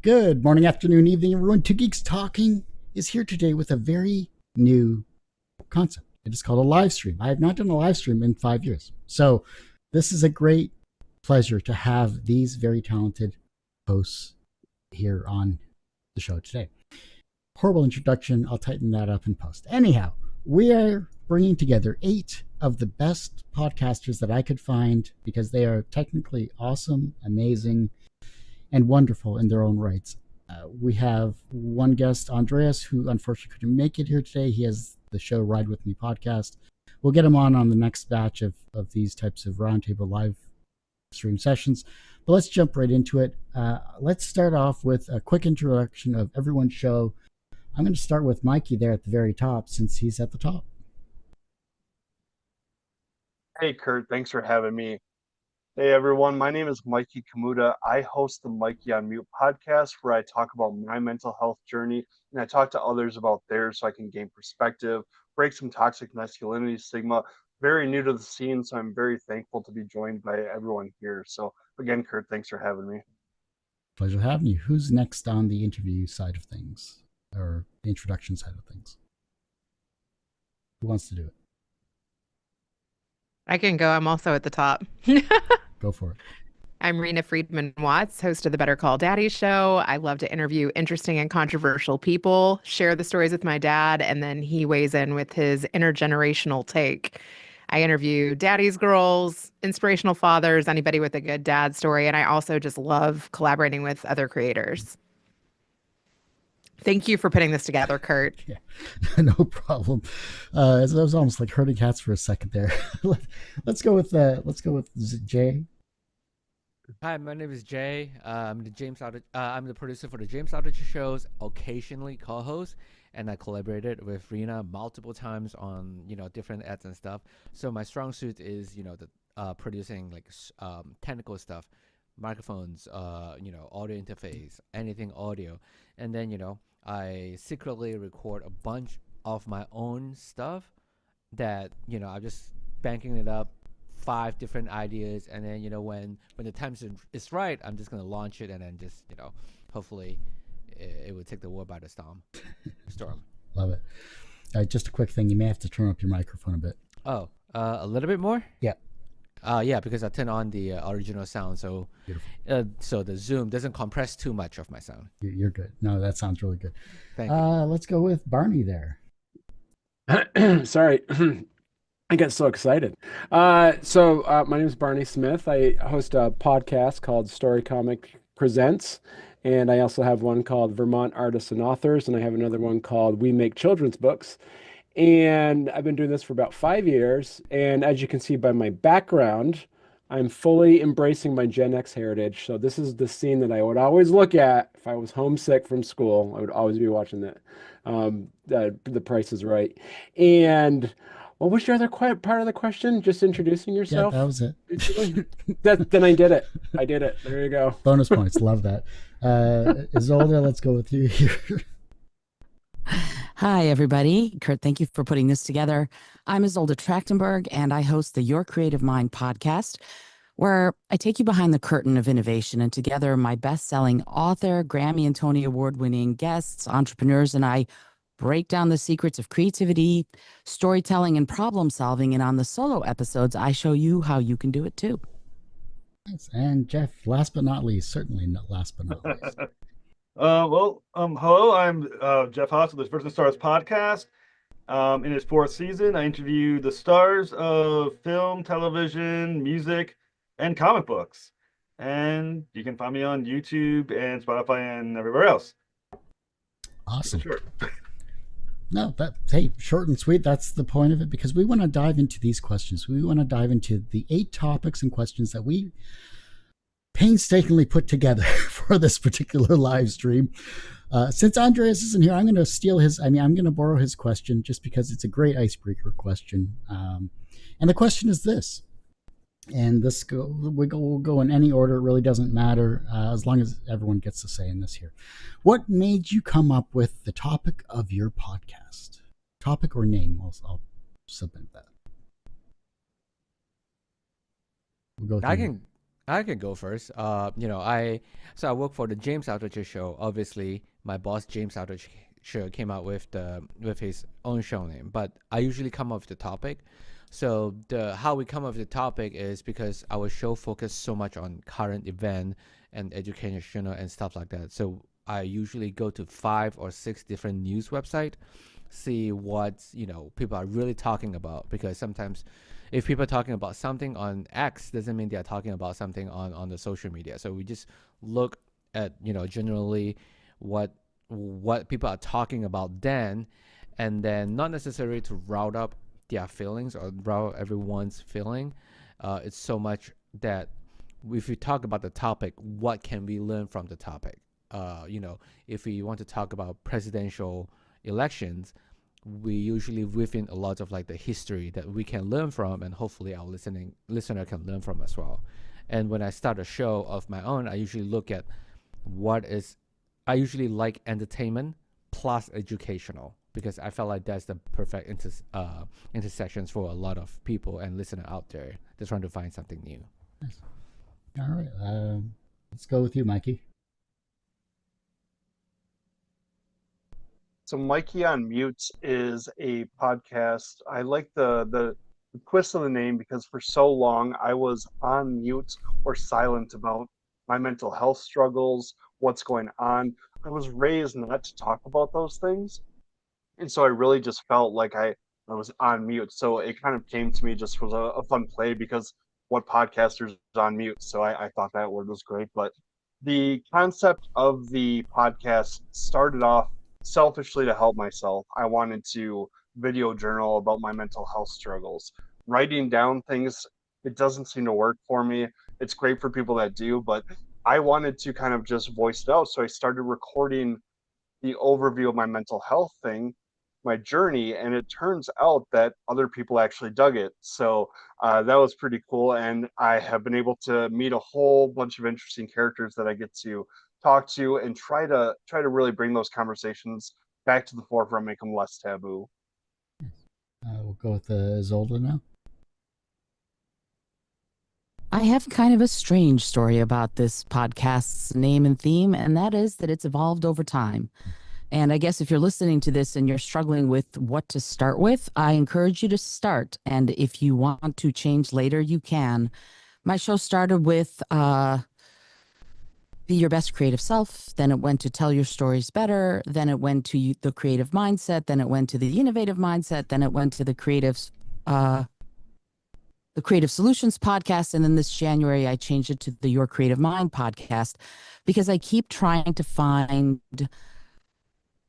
Good morning, afternoon, evening, everyone. Two Geeks Talking is here today with a very new concept. It is called a live stream. I have not done a live stream in 5 years. So this is a great pleasure to have these very talented hosts here on the show today. Horrible introduction. I'll tighten that up in post. Anyhow, we are bringing together 8 of the best podcasters that I could find because they are technically awesome, amazing, and wonderful in their own rights. We have one guest, Andreas, who unfortunately couldn't make it here today. He has the show Ride With Me podcast. We'll get him on the next batch of these types of roundtable live stream sessions. But let's jump right into it. Let's start off with a quick introduction of everyone's show. I'm going to start with Mikey there at the very top since he's at the top. Hey, Kurt. Thanks for having me. Hey, everyone. My name is Mikey Kamuda. I host the Mikey on Mute podcast where I talk about my mental health journey and I talk to others about theirs so I can gain perspective, break some toxic masculinity stigma. Very new to the scene, so I'm very thankful to be joined by everyone here. So again, Kurt, thanks for having me. Pleasure having you. Who's next on the interview side of things or the introduction side of things? Who wants to do it? I can go. I'm also at the top. Go for it. I'm Reena Friedman-Watts, host of the Better Call Daddy show. I love to interview interesting and controversial people, share the stories with my dad, and then he weighs in with his intergenerational take. I interview daddy's girls, inspirational fathers, anybody with a good dad story, and I also just love collaborating with other creators. Thank you for putting this together, Kurt. Yeah, no problem. It was almost like herding cats for a second there. Let's go with Jay. Hi, my name is Jay. I'm the producer for the James Aldrich shows, occasionally co-host, and I collaborated with Reena multiple times on different ads and stuff. So my strong suit is the producing like technical stuff, microphones, audio interface, anything audio, and then I secretly record a bunch of my own stuff that I'm just banking it up, 5 different ideas, and then when the time is right, I'm just gonna launch it, and then just hopefully it would take the world by the storm. Love it. Just a quick thing, you may have to turn up your microphone a bit. Oh, a little bit more? Yeah. Yeah, because I turn on the original sound, so so the Zoom doesn't compress too much of my sound. You're good. No, that sounds really good. Thank you. Let's go with Barney there. Sorry, I get so excited. My name is Barney Smith. I host a podcast called Story Comic Presents, and I also have one called Vermont Artists and Authors, and I have another one called We Make Children's Books. And I've been doing this for about 5 years. And as you can see by my background, I'm fully embracing my Gen X heritage. So this is the scene that I would always look at if I was homesick from school. I would always be watching that. The Price is Right. And what was your other part of the question? Just introducing yourself? Yeah, that was it. Then I did it. I did it. There you go. Bonus points. Love that. Izolda, let's go with you here. Hi, everybody. Kurt, thank you for putting this together. I'm Izolda Trachtenberg, and I host the Your Creative Mind podcast, where I take you behind the curtain of innovation. And together, my best-selling author, Grammy and Tony Award-winning guests, entrepreneurs, and I break down the secrets of creativity, storytelling, and problem solving. And on the solo episodes, I show you how you can do it too. Thanks. And Jeff, last but not least, certainly not last but not least. Hello, I'm Jeff Haas of the First and Stars podcast. In its 4th season, I interview the stars of film, television, music, and comic books. And you can find me on YouTube and Spotify and everywhere else. Awesome. Sure. No, short and sweet. That's the point of it, because we want to dive into these questions. We want to dive into the 8 topics and questions that we painstakingly put together for this particular live stream. Since Andreas isn't here, I'm going to steal I'm going to borrow his question just because it's a great icebreaker question. And the question is this, and we'll go in any order. It really doesn't matter as long as everyone gets to say in this here. What made you come up with the topic of your podcast? Topic or name? I'll submit that. I can I can go first. I work for the James Aldrich show. Obviously, my boss James Aldrich show came out with his own show name, but I usually come up with the topic. So the how we come up with the topic is because our show focuses so much on current event and educational and stuff like that. So I usually go to 5 or 6 different news website, see what people are really talking about, because sometimes if people are talking about something on X doesn't mean they're talking about something on the social media. So we just look at generally what people are talking about then, and then not necessarily to route up their feelings or route everyone's feeling. It's so much that if we talk about the topic, what can we learn from the topic? If we want to talk about presidential elections, we usually weave in a lot of like the history that we can learn from, and hopefully our listener can learn from as well. And when I start a show of my own, I usually look at I usually like entertainment plus educational, because I felt like that's the perfect intersections for a lot of people and listener out there that's trying to find something new. Nice. All right, let's go with you, Mikey. So Mikey on Mute is a podcast. I like the twist of the name because for so long I was on mute or silent about my mental health struggles, what's going on. I was raised not to talk about those things. And so I really just felt like I was on mute. So it kind of came to me just was a fun play, because what podcasters on mute. So I thought that word was great. But the concept of the podcast started off selfishly to help myself. I wanted to video journal about my mental health struggles. Writing down things, it doesn't seem to work for me. It's great for people that do, but I wanted to kind of just voice it out. So I started recording the overview of my mental health thing, my journey, and it turns out that other people actually dug it. So that was pretty cool, and I have been able to meet a whole bunch of interesting characters that I get to talk to and try to really bring those conversations back to the forefront, make them less taboo. We'll go with Izolda now. I have kind of a strange story about this podcast's name and theme, and that is that it's evolved over time. And I guess if you're listening to this and you're struggling with what to start with, I encourage you to start. And if you want to change later, you can. My show started with Be Your Best Creative Self. Then it went to Tell Your Stories Better. Then it went to the Creative Mindset. Then it went to the Innovative Mindset. Then it went to the Creative Solutions podcast. And then this January, I changed it to the Your Creative Mind podcast, because I keep trying to find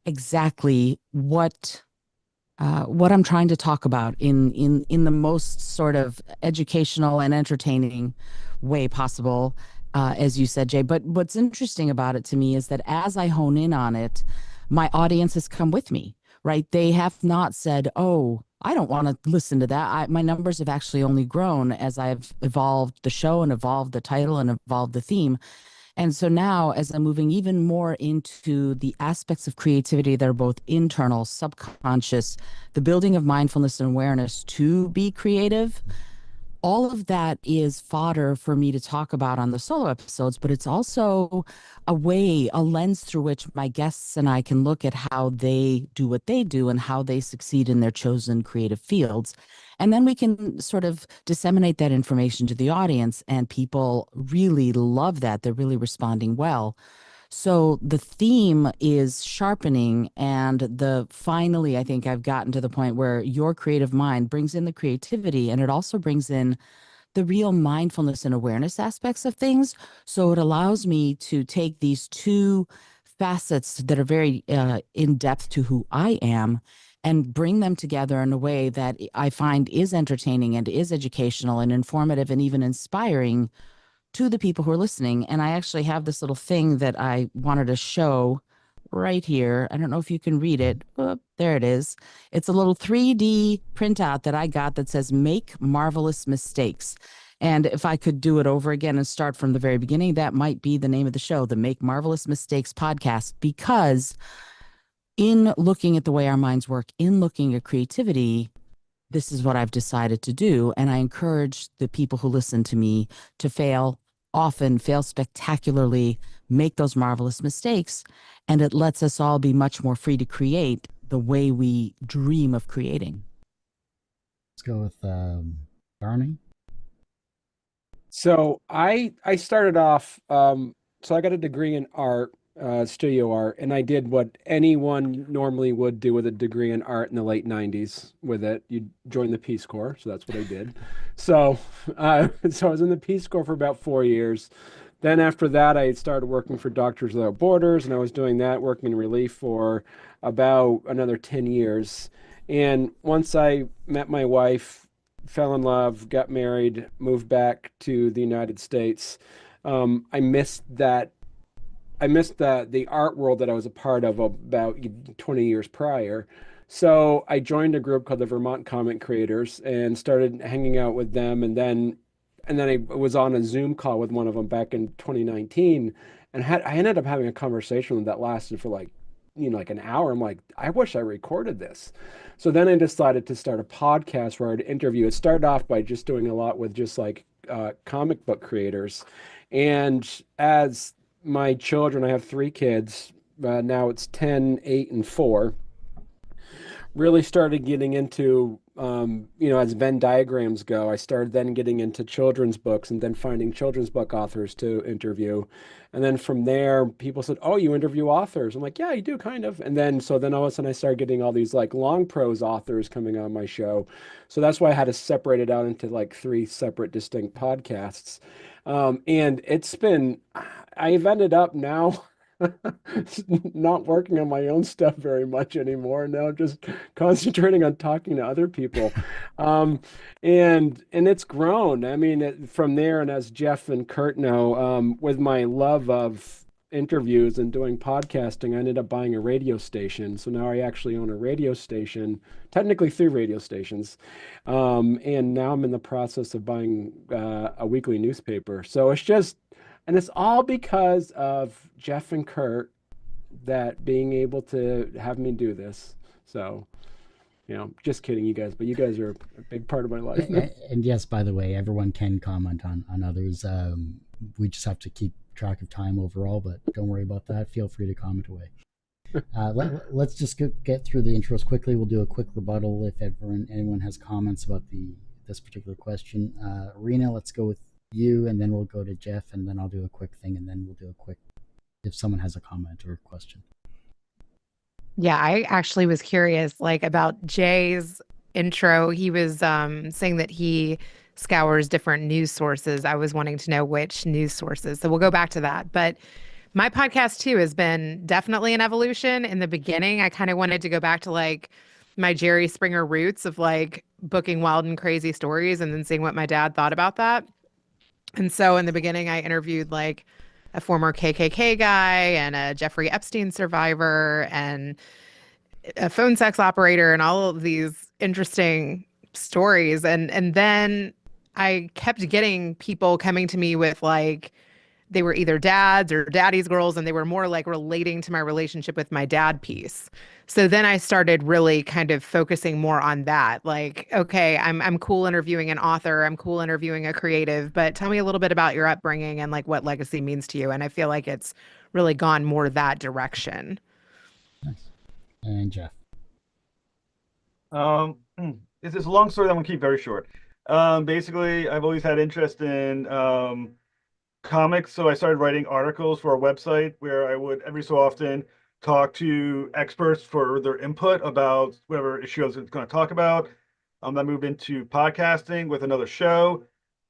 exactly what I'm trying to talk about in the most sort of educational and entertaining way possible, as you said, Jay. But what's interesting about it to me is that as I hone in on it, my audience has come with me, right? They have not said, oh, I don't want to listen to that. My numbers have actually only grown as I've evolved the show and evolved the title and evolved the theme. And so now, as I'm moving even more into the aspects of creativity that are both internal, subconscious, the building of mindfulness and awareness to be creative, all of that is fodder for me to talk about on the solo episodes, but it's also a lens through which my guests and I can look at how they do what they do and how they succeed in their chosen creative fields. And then we can sort of disseminate that information to the audience, and people really love that. They're really responding well. So the theme is sharpening, and finally, I think I've gotten to the point where Your Creative Mind brings in the creativity, and it also brings in the real mindfulness and awareness aspects of things. So it allows me to take these two facets that are very in depth to who I am and bring them together in a way that I find is entertaining and is educational and informative and even inspiring to the people who are listening. And I actually have this little thing that I wanted to show right here. I don't know if you can read it. Oh, there it is. It's a little 3D printout that I got that says "Make Marvelous Mistakes." And if I could do it over again and start from the very beginning, that might be the name of the show, the Make Marvelous Mistakes podcast, because in looking at the way our minds work, in looking at creativity, this is what I've decided to do. And I encourage the people who listen to me to fail often fail spectacularly, make those marvelous mistakes, and it lets us all be much more free to create the way we dream of creating. Let's go with Barney. So I started off, so I got a degree in art, studio art, and I did what anyone normally would do with a degree in art in the late 90s with it. You join the Peace Corps, so that's what I did. So, so I was in the Peace Corps for about 4 years. Then after that, I started working for Doctors Without Borders, and I was doing that, working in relief for about another 10 years. And once I met my wife, fell in love, got married, moved back to the United States, I missed the art world that I was a part of about 20 years prior. So I joined a group called the Vermont Comic Creators and started hanging out with them. And then I was on a Zoom call with one of them back in 2019, and I ended up having a conversation that lasted for like an hour. I'm like, I wish I recorded this. So then I decided to start a podcast where I'd interview. It started off by just doing a lot with just like comic book creators. And as my children, I have 3 kids, now it's 10, 8, and 4, really started getting into, as Venn diagrams go, I started then getting into children's books and then finding children's book authors to interview. And then from there, people said, oh, you interview authors? I'm like, yeah, I do, kind of. And then all of a sudden I started getting all these like long prose authors coming on my show. So that's why I had to separate it out into like 3 separate distinct podcasts. And I've ended up now not working on my own stuff very much anymore. Now I'm just concentrating on talking to other people. And it's grown. I mean, from there, and as Jeff and Kurt know, with my love of interviews and doing podcasting, I ended up buying a radio station. So now I actually own a radio station, technically 3 radio stations. And now I'm in the process of buying a weekly newspaper. So and it's all because of Jeff and Kurt that being able to have me do this. So, just kidding, you guys, but you guys are a big part of my life. And yes, by the way, everyone can comment on others. We just have to keep track of time overall, but don't worry about that. Feel free to comment away. Let's just get through the intros quickly. We'll do a quick rebuttal if anyone has comments about this particular question. Reena, let's go with you, and then we'll go to Jeff, and then I'll do a quick thing, and then we'll do a quick if someone has a comment or a question. Yeah, I actually was curious, like, about Jay's intro. He was saying that he scours different news sources. I was wanting to know which news sources. So we'll go back to that. But my podcast, too, has been definitely an evolution. In the beginning, I kind of wanted to go back to, like, my Jerry Springer roots of, like, booking wild and crazy stories and then seeing what my dad thought about that. And so in the beginning, I interviewed like a former KKK guy and a Jeffrey Epstein survivor and a phone sex operator and all of these interesting stories. And then I kept getting people coming to me with like, they were either dads or daddy's girls, and they were more like relating to my relationship with my dad piece. So then I started really kind of focusing more on that. Like, okay, I'm cool interviewing an author, I'm cool interviewing a creative, but tell me a little bit about your upbringing and like what legacy means to you. And I feel like it's really gone more that direction. Nice. And Jeff. It's a long story that I'm gonna keep very short. Basically, I've always had interest in comics, so I started writing articles for a website where I would every so often talk to experts for their input about whatever issue I was going to talk about. I moved into podcasting with another show.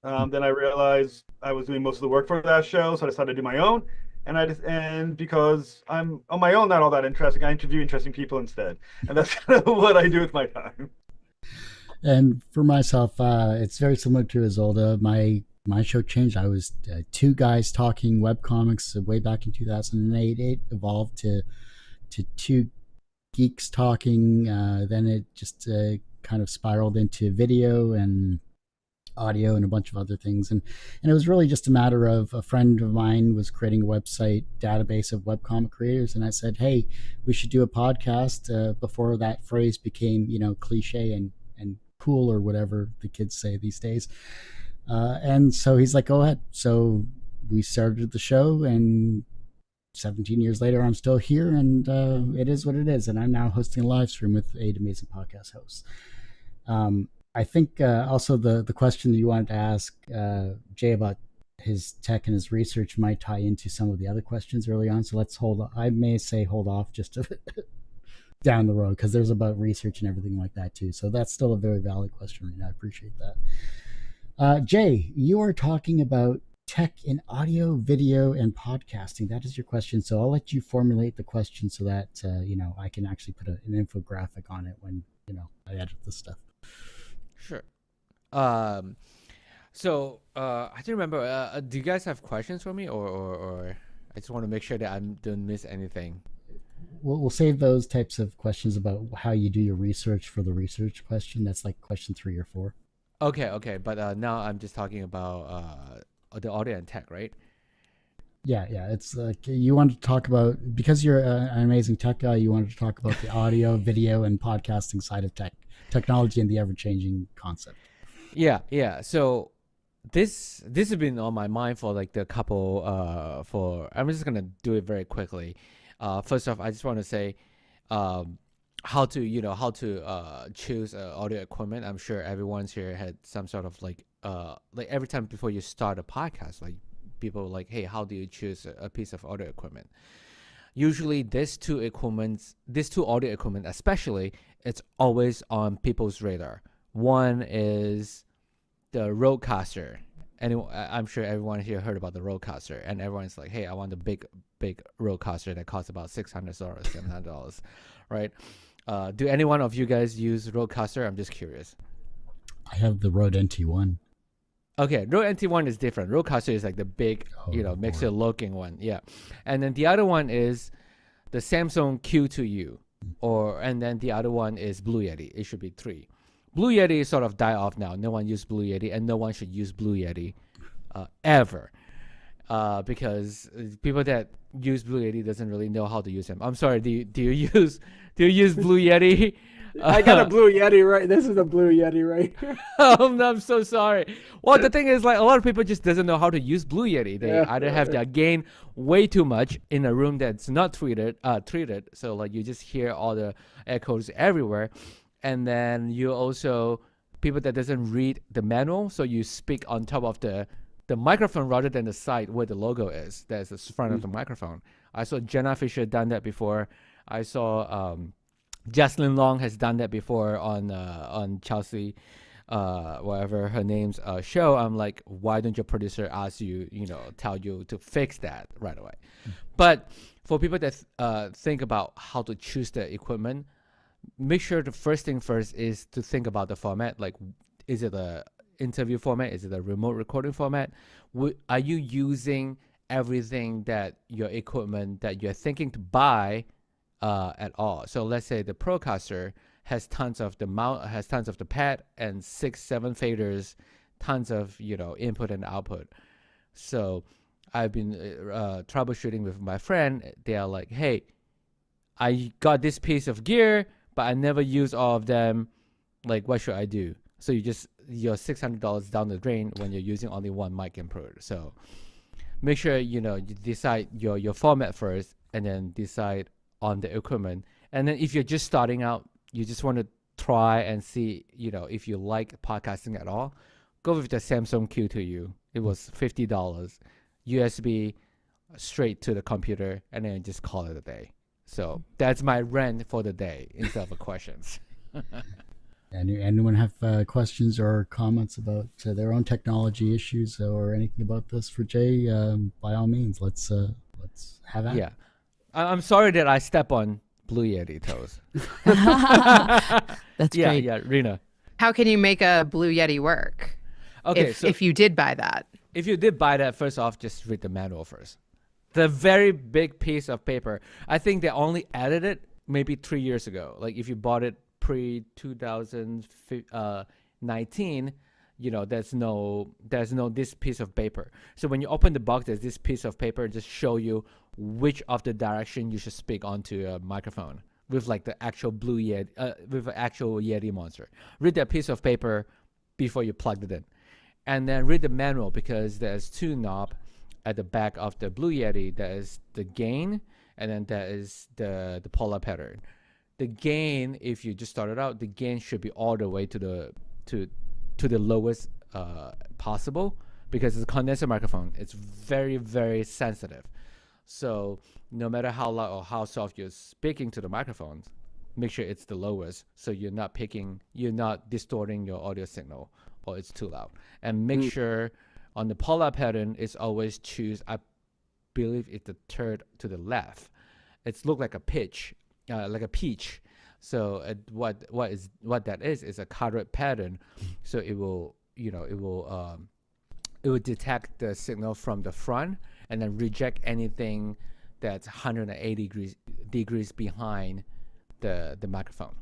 Then I realized I was doing most of the work for that show, so I decided to do my own. And because I'm on my own, not all that interesting, I interview interesting people instead, and that's kind of what I do with my time. And for myself, it's very similar to Izolda. My show changed. I was 2 guys talking webcomics way back in 2008. It evolved to 2 geeks talking. Then it just kind of spiraled into video and audio and a bunch of other things. And it was really just a matter of a friend of mine was creating a website database of webcomic creators. And I said, hey, we should do a podcast before that phrase became, cliche and cool or whatever the kids say these days. And so he's like, go ahead. So we started the show, and 17 years later, I'm still here, and it is what it is. And I'm now hosting a live stream with 8 amazing podcast hosts. I think also the question that you wanted to ask Jay about his tech and his research might tie into some of the other questions early on. So let's hold off just to down the road, because there's about research and everything like that too. So that's still a very valid question, Reena. I appreciate that. Jay, you are talking about tech in audio, video, and podcasting. That is your question. So I'll let you formulate the question so that I can actually put an infographic on it when I edit this stuff. Sure. So I don't remember. Do you guys have questions for me, or I just want to make sure that I don't miss anything? We'll save those types of questions about how you do your research for the research question. That's like question 3 or 4. Okay. But now I'm just talking about the audio and tech, right? Yeah. It's like you wanted to talk about, because you're an amazing tech guy, you wanted to talk about the audio, video, and podcasting side of technology and the ever-changing concept. Yeah. So this has been on my mind for like the couple I'm just gonna do it very quickly. First off, I just want to say how to choose audio equipment. I'm sure everyone's here had some sort of like every time before you start a podcast, like people are like, hey, how do you choose a piece of audio equipment? Usually these two audio equipment especially, it's always on people's radar. One is the Rodecaster. I'm sure everyone here heard about the Rodecaster, and everyone's like, hey, I want the big Rodecaster that costs about $600, $700, right? Do any one of you guys use Rodecaster? I'm just curious. I have the Rode NT1. Okay, Rode NT1 is different. Rodecaster is like the big, mixer looking one. Yeah. And then the other one is the Samsung Q2U, and then the other one is Blue Yeti. It should be 3. Blue Yeti is sort of die off now. No one uses Blue Yeti, and no one should use Blue Yeti ever, because people that use Blue Yeti doesn't really know how to use them. I'm sorry. Do you use Blue Yeti? I got a Blue Yeti right. This is a Blue Yeti right here. I'm so sorry. Well, the thing is, like, a lot of people just doesn't know how to use Blue Yeti. They either have their gain way too much in a room that's not treated, so like you just hear all the echoes everywhere. And then you also, people that doesn't read the manual, so you speak on top of the microphone rather than the side where the logo is. That's the front of the microphone. I saw Jenna Fisher done that before. I saw Jocelyn Long has done that before on Chelsea, whatever her name's show. I'm like, why don't your producer ask you, tell you to fix that right away? But for people that think about how to choose the equipment, make sure the first thing first is to think about the format. Like, is it a interview format? Is it a remote recording format? Are you using everything that your equipment that you're thinking to buy at all? So let's say the Procaster has tons of the mount, has tons of the pad and 6-7 faders, tons of input and output. So I've been troubleshooting with my friend. They are like, hey, I got this piece of gear, but I never use all of them. Like, what should I do? So you're $600 down the drain when you're using only one mic input. So make sure you decide your format first, and then decide on the equipment. And then if you're just starting out, you just want to try and see if you like podcasting at all, go with the Samsung Q2U. It was $50, USB straight to the computer, and then just call it a day. So that's my rant for the day instead of questions. Anyone have questions or comments about their own technology issues or anything about this for Jay? By all means, let's have that. Yeah, I'm sorry that I step on Blue Yeti toes. That's great. Yeah, Reena. How can you make a Blue Yeti work? Okay, if you did buy that. If you did buy that, first off, just read the manual first. The very big piece of paper. I think they only added it maybe 3 years ago. Like if you bought it pre-2019, there's no this piece of paper. So when you open the box, there's this piece of paper just show you which of the direction you should speak onto a microphone with like the actual Blue Yeti, with an actual Yeti monster. Read that piece of paper before you plug it in, and then read the manual, because there's 2 knobs. at the back of the Blue Yeti, that is the gain, and then that is the polar pattern. The gain, if you just started out, the gain should be all the way to the lowest possible, because it's a condenser microphone. It's very, very sensitive. So no matter how loud or how soft you're speaking to the microphones, make sure it's the lowest, so you're not distorting your audio signal or it's too loud. And make sure on the polar pattern is always choose, I believe it's the third to the left. It's look like a pitch, like a peach. So what that is a quadrant pattern. So it will detect the signal from the front and then reject anything that's 180 degrees behind the microphone.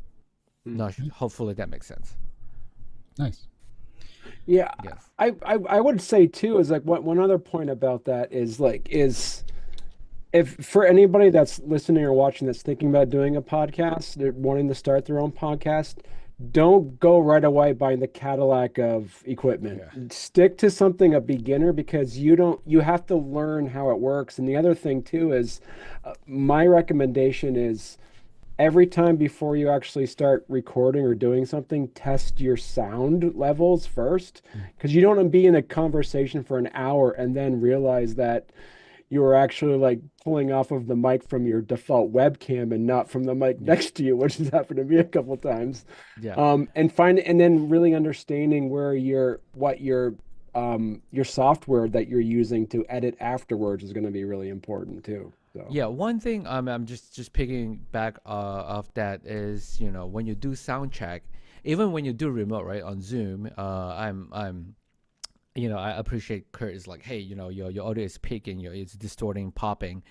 Hopefully that makes sense. Nice. Yeah. Yes. I would say too is like one other point about that is if for anybody that's listening or watching that's thinking about doing a podcast, they're wanting to start their own podcast, don't go right away buying the Cadillac of equipment. Yeah. Stick to something a beginner, because you have to learn how it works. And the other thing too is my recommendation is every time before you actually start recording or doing something, test your sound levels first, because you don't want to be in a conversation for an hour and then realize that you were actually like pulling off of the mic from your default webcam and not from the mic next to you, which has happened to me a couple times. Yeah. And then really understanding what your software that you're using to edit afterwards is going to be really important too. So. Yeah, one thing I'm just picking back of that is, when you do sound check, even when you do remote, right, on Zoom, I appreciate Kurt is like, hey, your audio is peaking, it's distorting, popping.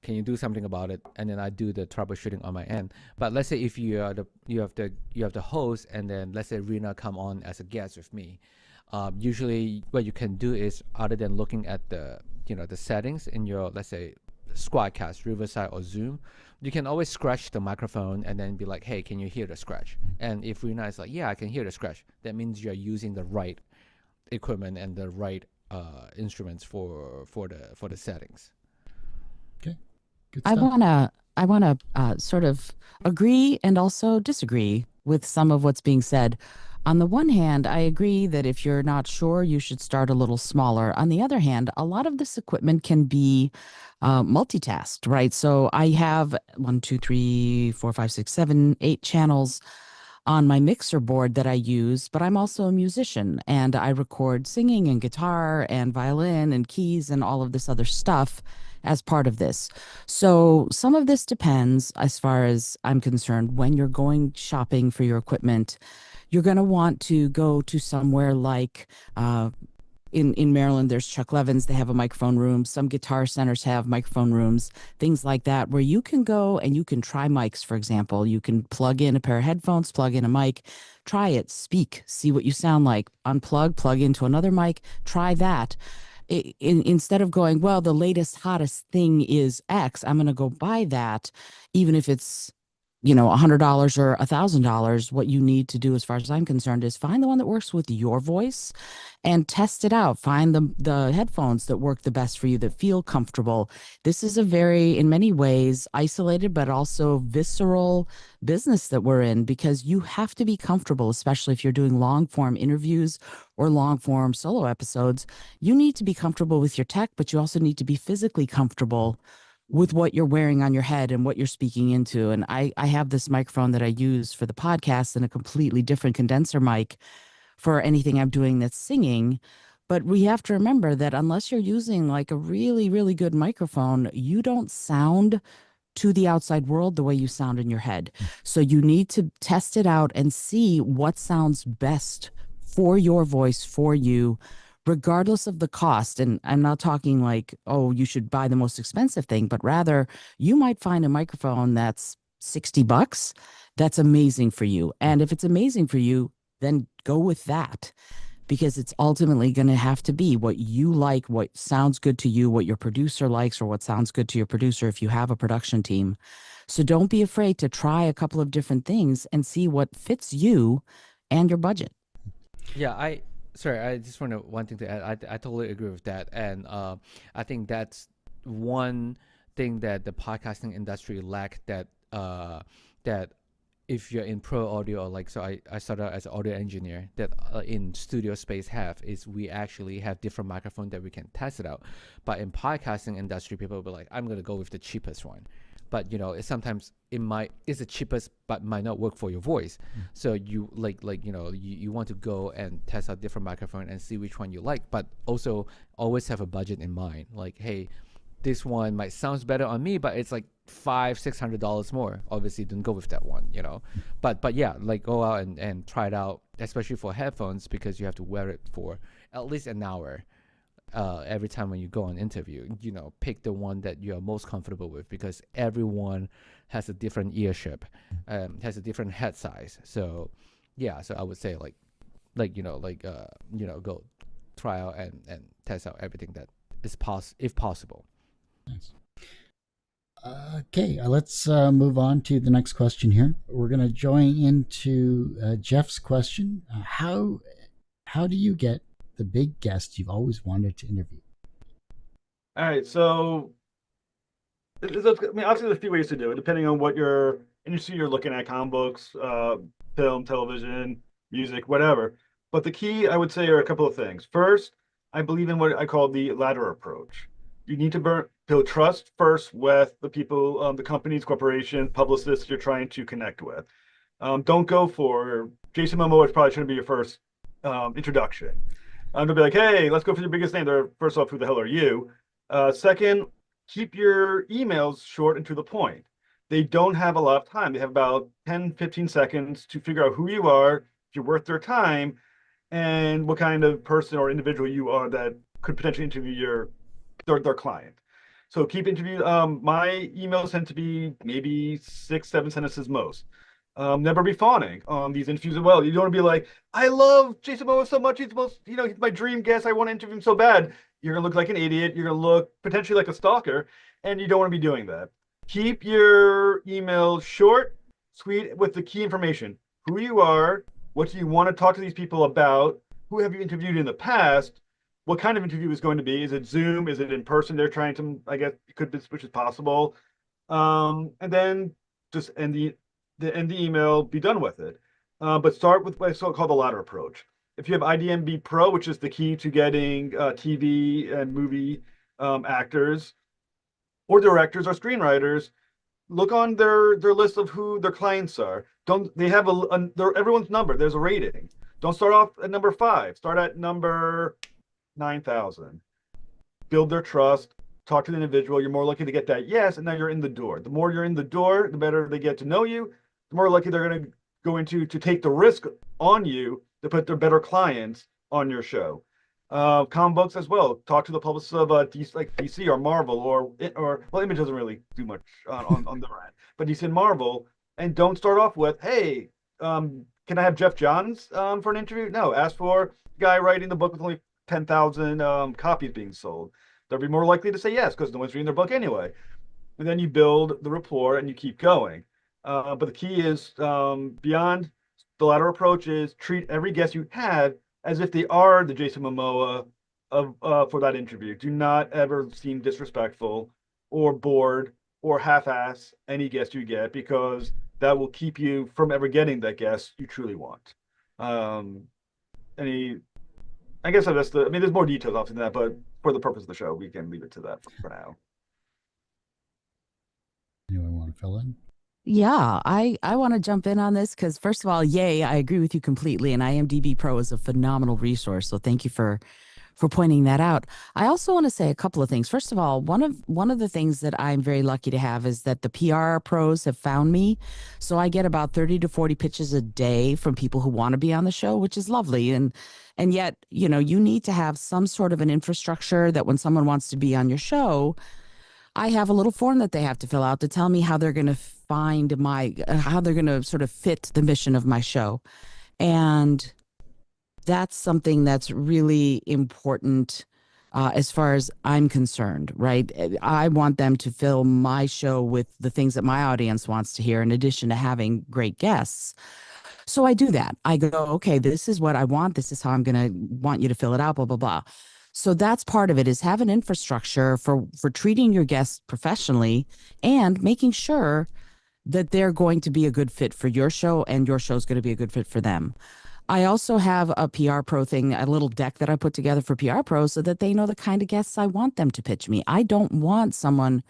Can you do something about it? And then I do the troubleshooting on my end. But let's say if you have the host, and then let's say Reena come on as a guest with me. Usually what you can do is, other than looking at the settings in your, let's say, Squadcast, Riverside, or Zoom, you can always scratch the microphone and then be like, hey, can you hear the scratch? And if Reena is like, yeah, I can hear the scratch, that means you're using the right equipment and the right instruments for the settings. Okay. Good I stuff. wanna sort of agree and also disagree with some of what's being said. On the one hand, I agree that if you're not sure, you should start a little smaller. On the other hand, a lot of this equipment can be multitasked, right? So I have 1, 2, 3, 4, 5, 6, 7, 8 channels on my mixer board that I use, but I'm also a musician and I record singing and guitar and violin and keys and all of this other stuff as part of this. So some of this depends, as far as I'm concerned, when you're going shopping for your equipment. You're going to want to go to somewhere like in Maryland, there's Chuck Levin's. They have a microphone room. Some guitar centers have microphone rooms, things like that, where you can go and you can try mics, for example. You can plug in a pair of headphones, plug in a mic, try it, speak, see what you sound like, unplug, plug into another mic, try that. Instead of going, well, the latest, hottest thing is X, I'm going to go buy that, even if it's $100 or $1,000. What you need to do, as far as I'm concerned, is find the one that works with your voice and test it out. Find the headphones that work the best for you, that feel comfortable. This is a very, in many ways, isolated but also visceral business that we're in, because you have to be comfortable, especially if you're doing long form interviews or long form solo episodes. You need to be comfortable with your tech, but you also need to be physically comfortable with what you're wearing on your head and what you're speaking into. And I have this microphone that I use for the podcast and a completely different condenser mic for anything I'm doing that's singing. But we have to remember that unless you're using like a really, really good microphone, you don't sound to the outside world the way you sound in your head. So you need to test it out and see what sounds best for your voice, for you, regardless of the cost. And I'm not talking like, oh, you should buy the most expensive thing, but rather you might find a microphone that's $60 that's amazing for you. And if it's amazing for you, then go with that, because it's ultimately going to have to be what you like, what sounds good to you, what your producer likes, or what sounds good to your producer if you have a production team. So don't be afraid to try a couple of different things and see what fits you and your budget. Yeah, Sorry, I just want one thing to add. I totally agree with that, and I think that's one thing that the podcasting industry lack, that that if you're in pro audio, or like, so I started out as an audio engineer, that in studio space have is we actually have different microphones that we can test it out. But in podcasting industry, people will be like, I'm gonna go with the cheapest one. But sometimes it's the cheapest but might not work for your voice. So you you want to go and test out different microphone and see which one you like, but also always have a budget in mind. Like, hey, this one might sounds better on me, but it's like $500-$600 more. Obviously don't go with that one, but yeah, like go out and try it out, especially for headphones, because you have to wear it for at least an hour every time when you go on interview. Pick the one that you are most comfortable with, because everyone has a different earship, has a different head size. So yeah, so I would say go try out and test out everything that is if possible. Nice. Okay, let's move on to the next question here. We're going to join into Jeff's question. How do you get the big guest you've always wanted to interview? All right, so obviously there's a few ways to do it, depending on what your industry you're looking at: comic books, film, television, music, whatever. But the key, I would say, are a couple of things. First, I believe in what I call the ladder approach. You need to build trust first with the people, the companies, corporations, publicists you're trying to connect with. Don't go for Jason Momoa. Probably shouldn't be your first introduction. They'll be like, hey, let's go for your biggest name. They're, first off, who the hell are you? Second, keep your emails short and to the point. They don't have a lot of time. They have about 10, 15 seconds to figure out who you are, if you're worth their time, and what kind of person or individual you are that could potentially interview their client. So keep interview. My emails tend to be maybe 6-7 sentences most. Never be fawning on these interviews as well. You don't want to be like, I love Jason Momoa so much. He's the most, he's my dream guest. I want to interview him so bad. You're gonna look like an idiot. You're gonna look potentially like a stalker, and you don't want to be doing that. Keep your email short, sweet, with the key information: who you are, what do you want to talk to these people about, who have you interviewed in the past, what kind of interview is going to be. Is it Zoom? Is it in person? They're trying to, I guess, which is possible. And then just end the email, be done with it. But start with what I call the ladder approach. If you have IDMB Pro, which is the key to getting TV and movie actors or directors or screenwriters, look on their list of who their clients are. They have everyone's number. There's a rating. Don't start off at number 5. Start at number 9,000. Build their trust. Talk to the individual. You're more likely to get that yes, and now you're in the door. The more you're in the door, the better they get to know you. The more likely they're going to go into to take the risk on you to put their better clients on your show. Comic books as well. Talk to the publicists of DC, like DC or Marvel, or well, Image doesn't really do much on their end, but DC and Marvel. And don't start off with, hey, can I have Jeff Johns for an interview? No, ask for a guy writing the book with only 10,000 copies being sold. They'll be more likely to say yes because no one's reading their book anyway. And then you build the rapport and you keep going. But the key is, beyond the latter approach, is treat every guest you have as if they are the Jason Momoa for that interview. Do not ever seem disrespectful or bored or half-ass any guest you get, because that will keep you from ever getting that guest you truly want. I guess that's there's more details off than that, but for the purpose of the show, we can leave it to that for now. Anyone want to fill in? Yeah, I want to jump in on this because, first of all, yay, I agree with you completely. And IMDb Pro is a phenomenal resource. So thank you for pointing that out. I also want to say a couple of things. First of all, one of the things that I'm very lucky to have is that the PR pros have found me. So I get about 30 to 40 pitches a day from people who want to be on the show, which is lovely. And yet, you need to have some sort of an infrastructure that when someone wants to be on your show, I have a little form that they have to fill out to tell me how they're going to find how they're going to sort of fit the mission of my show. And that's something that's really important as far as I'm concerned, right? I want them to fill my show with the things that my audience wants to hear, in addition to having great guests. So I do that. I go, okay, this is what I want. This is how I'm going to want you to fill it out, blah, blah, blah. So that's part of it, is have an infrastructure for treating your guests professionally and making sure that they're going to be a good fit for your show and your show is going to be a good fit for them. I also have a PR pro thing, a little deck that I put together for PR pros so that they know the kind of guests I want them to pitch me. I don't want someone,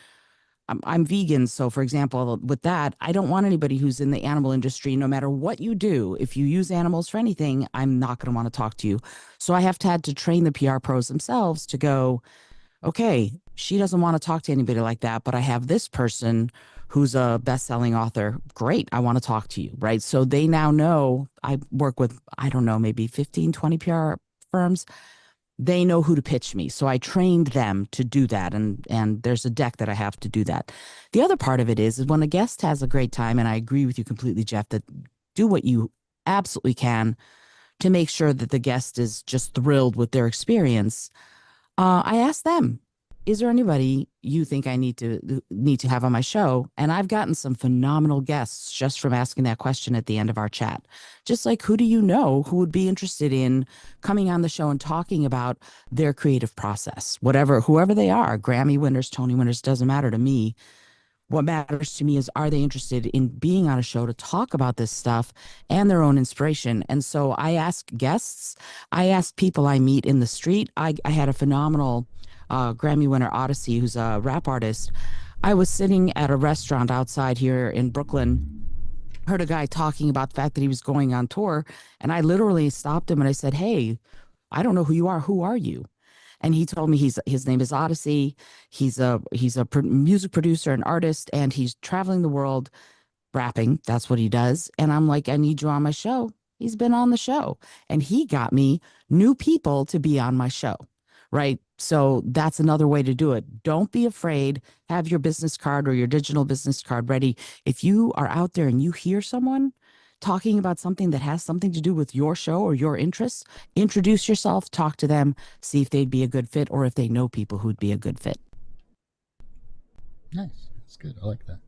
I'm vegan. So for example, with that, I don't want anybody who's in the animal industry. No matter what you do, if you use animals for anything, I'm not going to want to talk to you. So I have had to train the PR pros themselves to go, okay, she doesn't want to talk to anybody like that, but I have this person who's a best-selling author. Great, I want to talk to you, right? So they now know. I work with, I don't know, maybe 15, 20 PR firms. They know who to pitch me. So I trained them to do that. And there's a deck that I have to do that. The other part of it is when a guest has a great time, and I agree with you completely, Jeff, that do what you absolutely can to make sure that the guest is just thrilled with their experience. I ask them, is there anybody you think I need to have on my show? And I've gotten some phenomenal guests just from asking that question at the end of our chat. Just like, who do you know who would be interested in coming on the show and talking about their creative process? Whoever they are, Grammy winners, Tony winners, doesn't matter to me. What matters to me is, are they interested in being on a show to talk about this stuff and their own inspiration? And so I ask guests, I ask people I meet in the street. I had a phenomenal Grammy winner, Odyssey, who's a rap artist. I was sitting at a restaurant outside here in Brooklyn, heard a guy talking about the fact that he was going on tour. And I literally stopped him and I said, hey, I don't know who you are. Who are you? And he told me his name is Odyssey. He's a music producer and artist, and he's traveling the world rapping. That's what he does. And I'm like, I need you on my show. He's been on the show, and he got me new people to be on my show. Right. So that's another way to do it. Don't be afraid. Have your business card or your digital business card ready. If you are out there and you hear someone talking about something that has something to do with your show or your interests, introduce yourself, talk to them, see if they'd be a good fit or if they know people who'd be a good fit. Nice. That's good. I like that.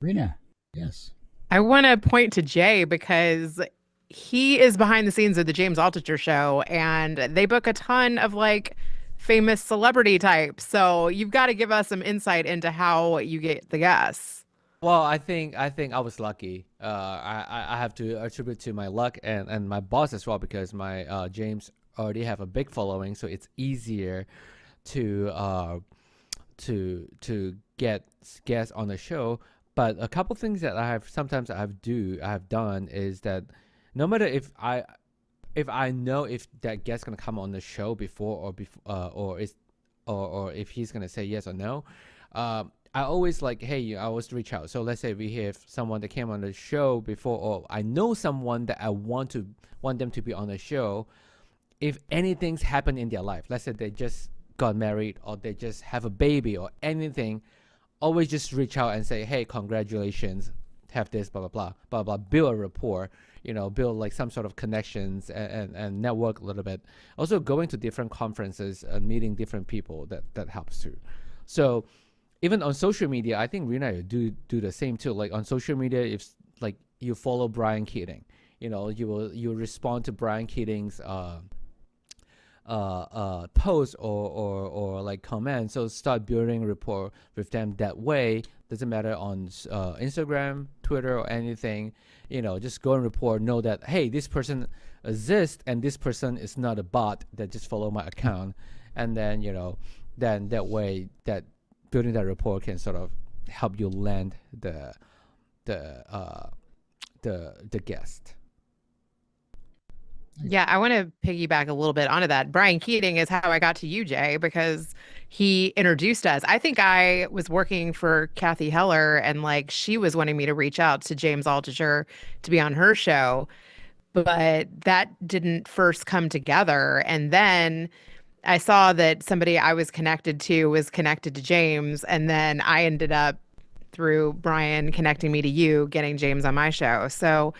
Reena, yes. I want to point to Jay because he is behind the scenes of the James Altucher show, and they book a ton of like famous celebrity types. So you've got to give us some insight into how you get the guests. Well, I think I was lucky. I have to attribute to my luck and my boss as well, because my James already have a big following, so it's easier to get guests on the show. But a couple things that I have done is that no matter if I know if that guest's gonna come on the show before or if he's gonna say yes or no, I always like, hey, I always reach out. So let's say we have someone that came on the show before, or I know someone that I want them to be on the show. If anything's happened in their life, let's say they just got married or they just have a baby or anything, always just reach out and say, hey, congratulations, have this, blah, blah, blah, blah, blah, build a rapport, build like some sort of connections and network a little bit. Also going to different conferences and meeting different people, that helps too. So even on social media, I think Reena do the same too. Like on social media, if like you follow Brian Keating, you respond to Brian Keating's post or like comment. So start building rapport with them that way. Doesn't matter on Instagram, Twitter, or anything. Just go and report. Know that, hey, this person exists and this person is not a bot that just follow my account. And then then that way that building that rapport can sort of help you land the guest. Yeah, I want to piggyback a little bit onto that. Brian Keating is how I got to you, Jay, because he introduced us. I think I was working for Kathy Heller, and like she was wanting me to reach out to James Altucher to be on her show, but that didn't first come together. And then I saw that somebody I was connected to was connected to James, and then I ended up, through Brian connecting me to you, getting James on my show. So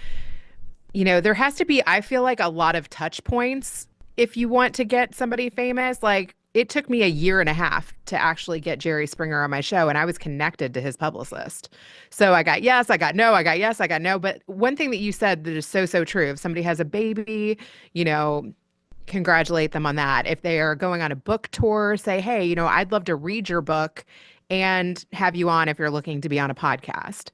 there has to be, I feel like, a lot of touch points if you want to get somebody famous. Like it took me a year and a half to actually get Jerry Springer on my show, and I was connected to his publicist. So I got yes, I got no, I got yes, I got no. But one thing that you said that is so, so true. If somebody has a baby, you know, congratulate them on that. If they are going on a book tour, say, hey, you know, I'd love to read your book and have you on if you're looking to be on a podcast.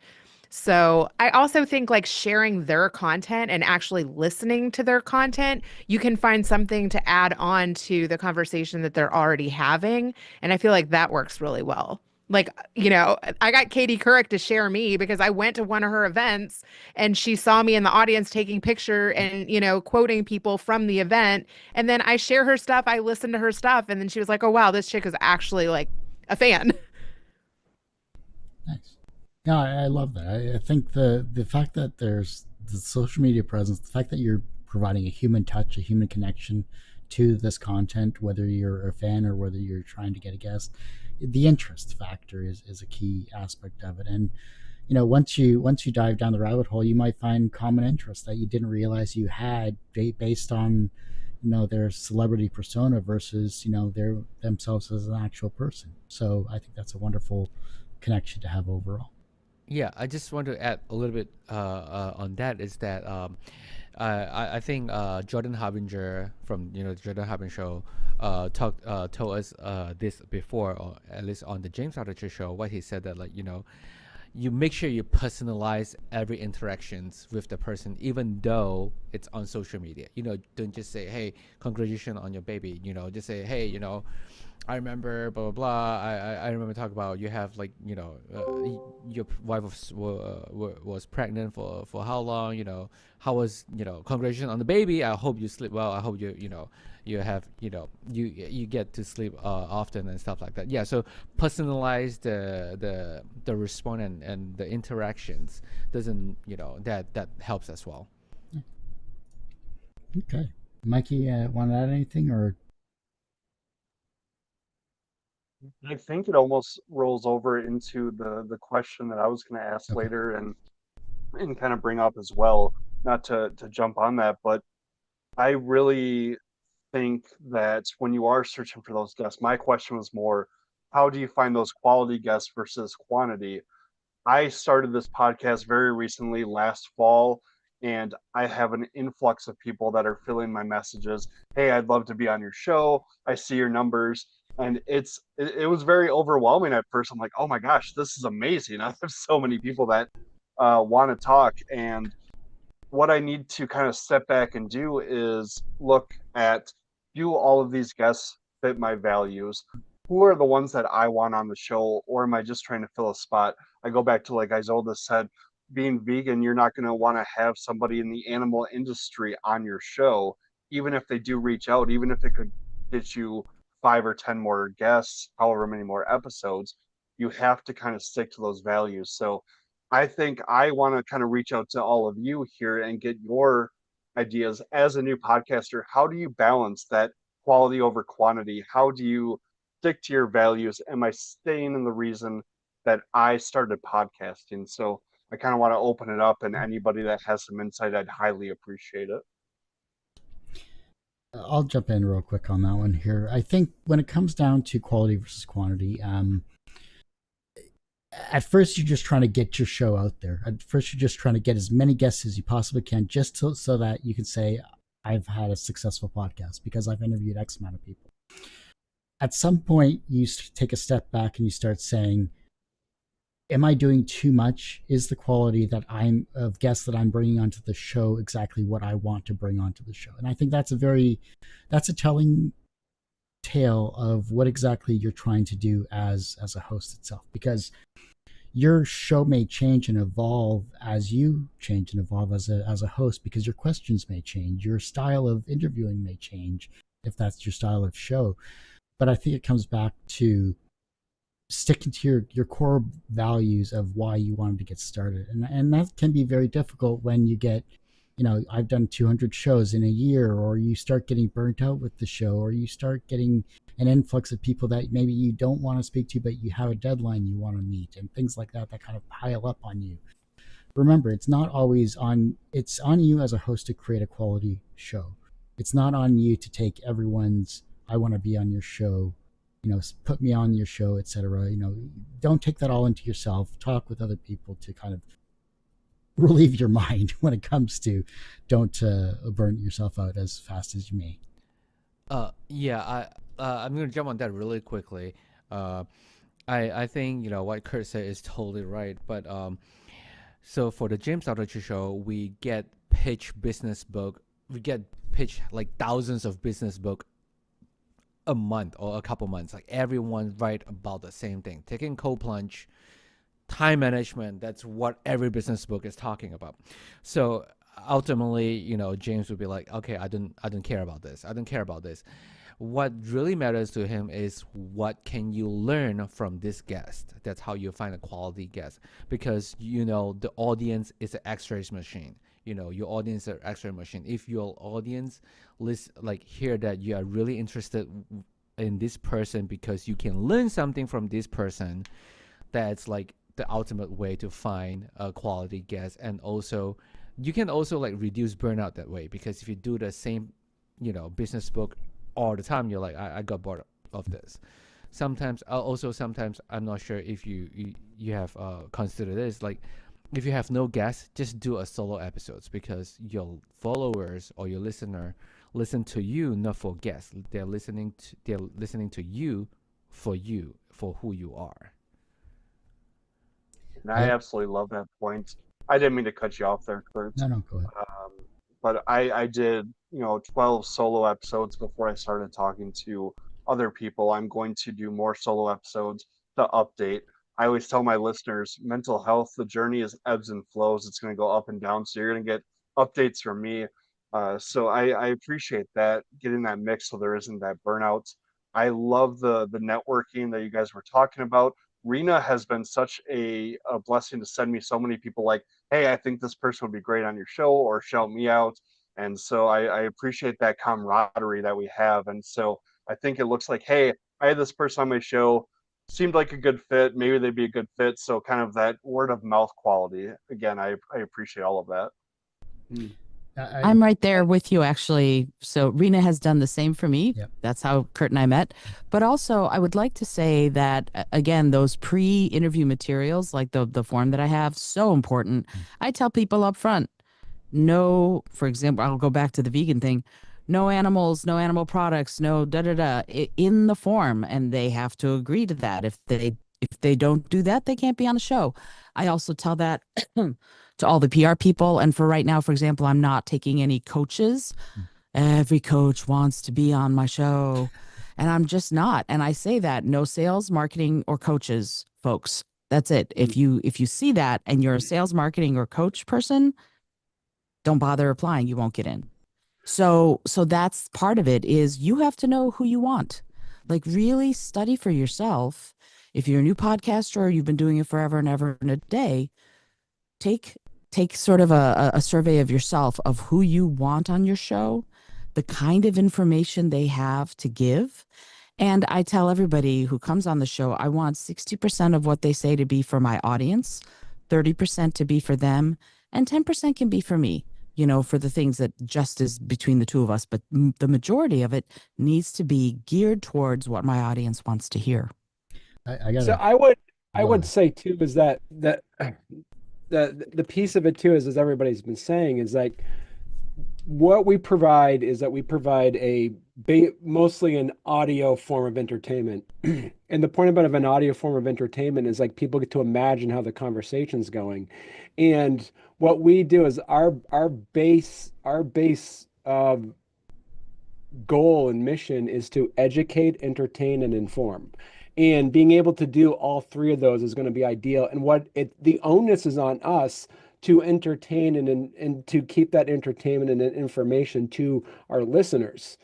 So I also think like sharing their content and actually listening to their content, you can find something to add on to the conversation that they're already having. And I feel like that works really well. Like, you know, I got Katie Couric to share me because I went to one of her events and she saw me in the audience taking picture and, you know, quoting people from the event. And then I share her stuff, I listen to her stuff, and then she was like, oh wow, this chick is actually like a fan. Nice. Yeah, I love that. I think the fact that there's the social media presence, the fact that you're providing a human touch, a human connection to this content, whether you're a fan or whether you're trying to get a guest, the interest factor is a key aspect of it. And you know, once you dive down the rabbit hole, you might find common interests that you didn't realize you had based on, you know, their celebrity persona versus, you know, their themselves as an actual person. So I think that's a wonderful connection to have overall. Yeah, I just want to add a little bit on that is that I think Jordan Harbinger from the Jordan Harbinger show told us this before, or at least on the James Altucher show, what he said that, like, you know, you make sure you personalize every interactions with the person, even though it's on social media. You know, don't just say, hey, congratulations on your baby. You know, just say, hey, you know, I remember blah blah blah. I remember talking about you have, like, you know, your wife was pregnant for how long? You know, how was, you know, congratulations on the baby. I hope you sleep well. I hope you know you have, you know, you get to sleep often and stuff like that. Yeah. So personalize the response and the interactions doesn't, you know, that helps as well. Okay, Mikey, want to add anything or? I think it almost rolls over into the question that I was going to ask Okay. later and kind of bring up as well, not to jump on that, but I really think that when you are searching for those guests, my question was more, how do you find those quality guests versus quantity? I started this podcast very recently, last fall, and I have an influx of people that are filling my messages. Hey, I'd love to be on your show. I see your numbers. And it was very overwhelming at first. I'm like, oh my gosh, this is amazing. I have so many people that want to talk. And what I need to kind of step back and do is look at, do all of these guests fit my values? Who are the ones that I want on the show, or am I just trying to fill a spot? I go back to, like Izolda said, being vegan, you're not going to want to have somebody in the animal industry on your show, even if they do reach out, even if it could get you 5 or 10 more guests, however many more episodes. You have to kind of stick to those values. So I think I want to kind of reach out to all of you here and get your ideas as a new podcaster. How do you balance that quality over quantity? How do you stick to your values? Am I staying in the reason that I started podcasting? So I kind of want to open it up, and anybody that has some insight, I'd highly appreciate it. I'll jump in real quick on that one here. I think when it comes down to quality versus quantity, at first you're just trying to get your show out there. At first you're just trying to get as many guests as you possibly can, just so that you can say, I've had a successful podcast because I've interviewed X amount of people. At some point you take a step back and you start saying, am I doing too much? Is the quality that of guests that I'm bringing onto the show exactly what I want to bring onto the show? And I think that's a telling tale of what exactly you're trying to do as a host itself, because your show may change and evolve as you change and evolve as a host, because your questions may change, your style of interviewing may change if that's your style of show. But I think it comes back to sticking to your core values of why you wanted to get started. And that can be very difficult when you get, you know, I've done 200 shows in a year, or you start getting burnt out with the show, or you start getting an influx of people that maybe you don't want to speak to, but you have a deadline you want to meet, and things like that kind of pile up on you. Remember, it's on you as a host to create a quality show. It's not on you to take everyone's I want to be on your show, put me on your show, etc. Don't take that all into yourself. Talk with other people to kind of relieve your mind when it comes to don't burn yourself out as fast as you may. I'm gonna jump on that really quickly. I think what Kurt said is totally right, but so for the James Aldrich show, we get pitch like thousands of business book a month or a couple months. Like everyone write about the same thing, taking cold plunge, time management. That's what every business book is talking about. So ultimately, James would be like, okay, I don't care about this. I don't care about this. What really matters to him is what can you learn from this guest. That's how you find a quality guest, because the audience is an X-rays machine. Your audience is an X-ray machine. If your audience hear that you are really interested in this person because you can learn something from this person, that's like the ultimate way to find a quality guest. And also you can also like reduce burnout that way, because if you do the same business book all the time, you're like, I got bored of this. Sometimes I'm not sure if you have considered this, like if you have no guests, just do a solo episodes, because your followers or your listener listen to you not for guests. They're listening to you for who you are. And I absolutely love that point. I didn't mean to cut you off there, Kurt. No, go ahead. But I did 12 solo episodes before I started talking to other people. I'm going to do more solo episodes to update. I always tell my listeners, mental health, the journey is ebbs and flows. It's going to go up and down. So you're going to get updates from me. So I appreciate that, getting that mix so there isn't that burnout. I love the networking that you guys were talking about. Reena has been such a blessing to send me so many people like, hey, I think this person would be great on your show, or shout me out. And so I appreciate that camaraderie that we have. And so I think it looks like, hey, I had this person on my show, seemed like a good fit. Maybe they'd be a good fit. So kind of that word of mouth quality. Again, I appreciate all of that. I'm right there with you, actually. So Reena has done the same for me. Yep. That's how Kurt and I met. But also, I would like to say that, again, those pre-interview materials, like the form that I have, so important. I tell people up front, no, for example, I'll go back to the vegan thing, no animals, no animal products, no da-da-da, in the form. And they have to agree to that. If they don't do that, they can't be on the show. I also tell that to all the PR people. And for right now, for example, I'm not taking any coaches. Every coach wants to be on my show, and I'm just not. And I say that, no sales, marketing, or coaches, folks. That's it. If you see that and you're a sales, marketing, or coach person, don't bother applying. You won't get in. So that's part of it, is you have to know who you want. Like, really study for yourself. If you're a new podcaster or you've been doing it forever and ever and a day, take sort of a survey of yourself, of who you want on your show, the kind of information they have to give. And I tell everybody who comes on the show, I want 60% of what they say to be for my audience, 30% to be for them, and 10% can be for me, for the things that just is between the two of us. But the majority of it needs to be geared towards what my audience wants to hear. I would say too, is that the piece of it too is, as everybody's been saying, is like, what we provide is that we provide mostly an audio form of entertainment. And the point about an audio form of entertainment is like, people get to imagine how the conversation's going. And what we do is our base goal and mission is to educate, entertain, and inform. And being able to do all three of those is going to be ideal. And the onus is on us to entertain and to keep that entertainment and information to our listeners.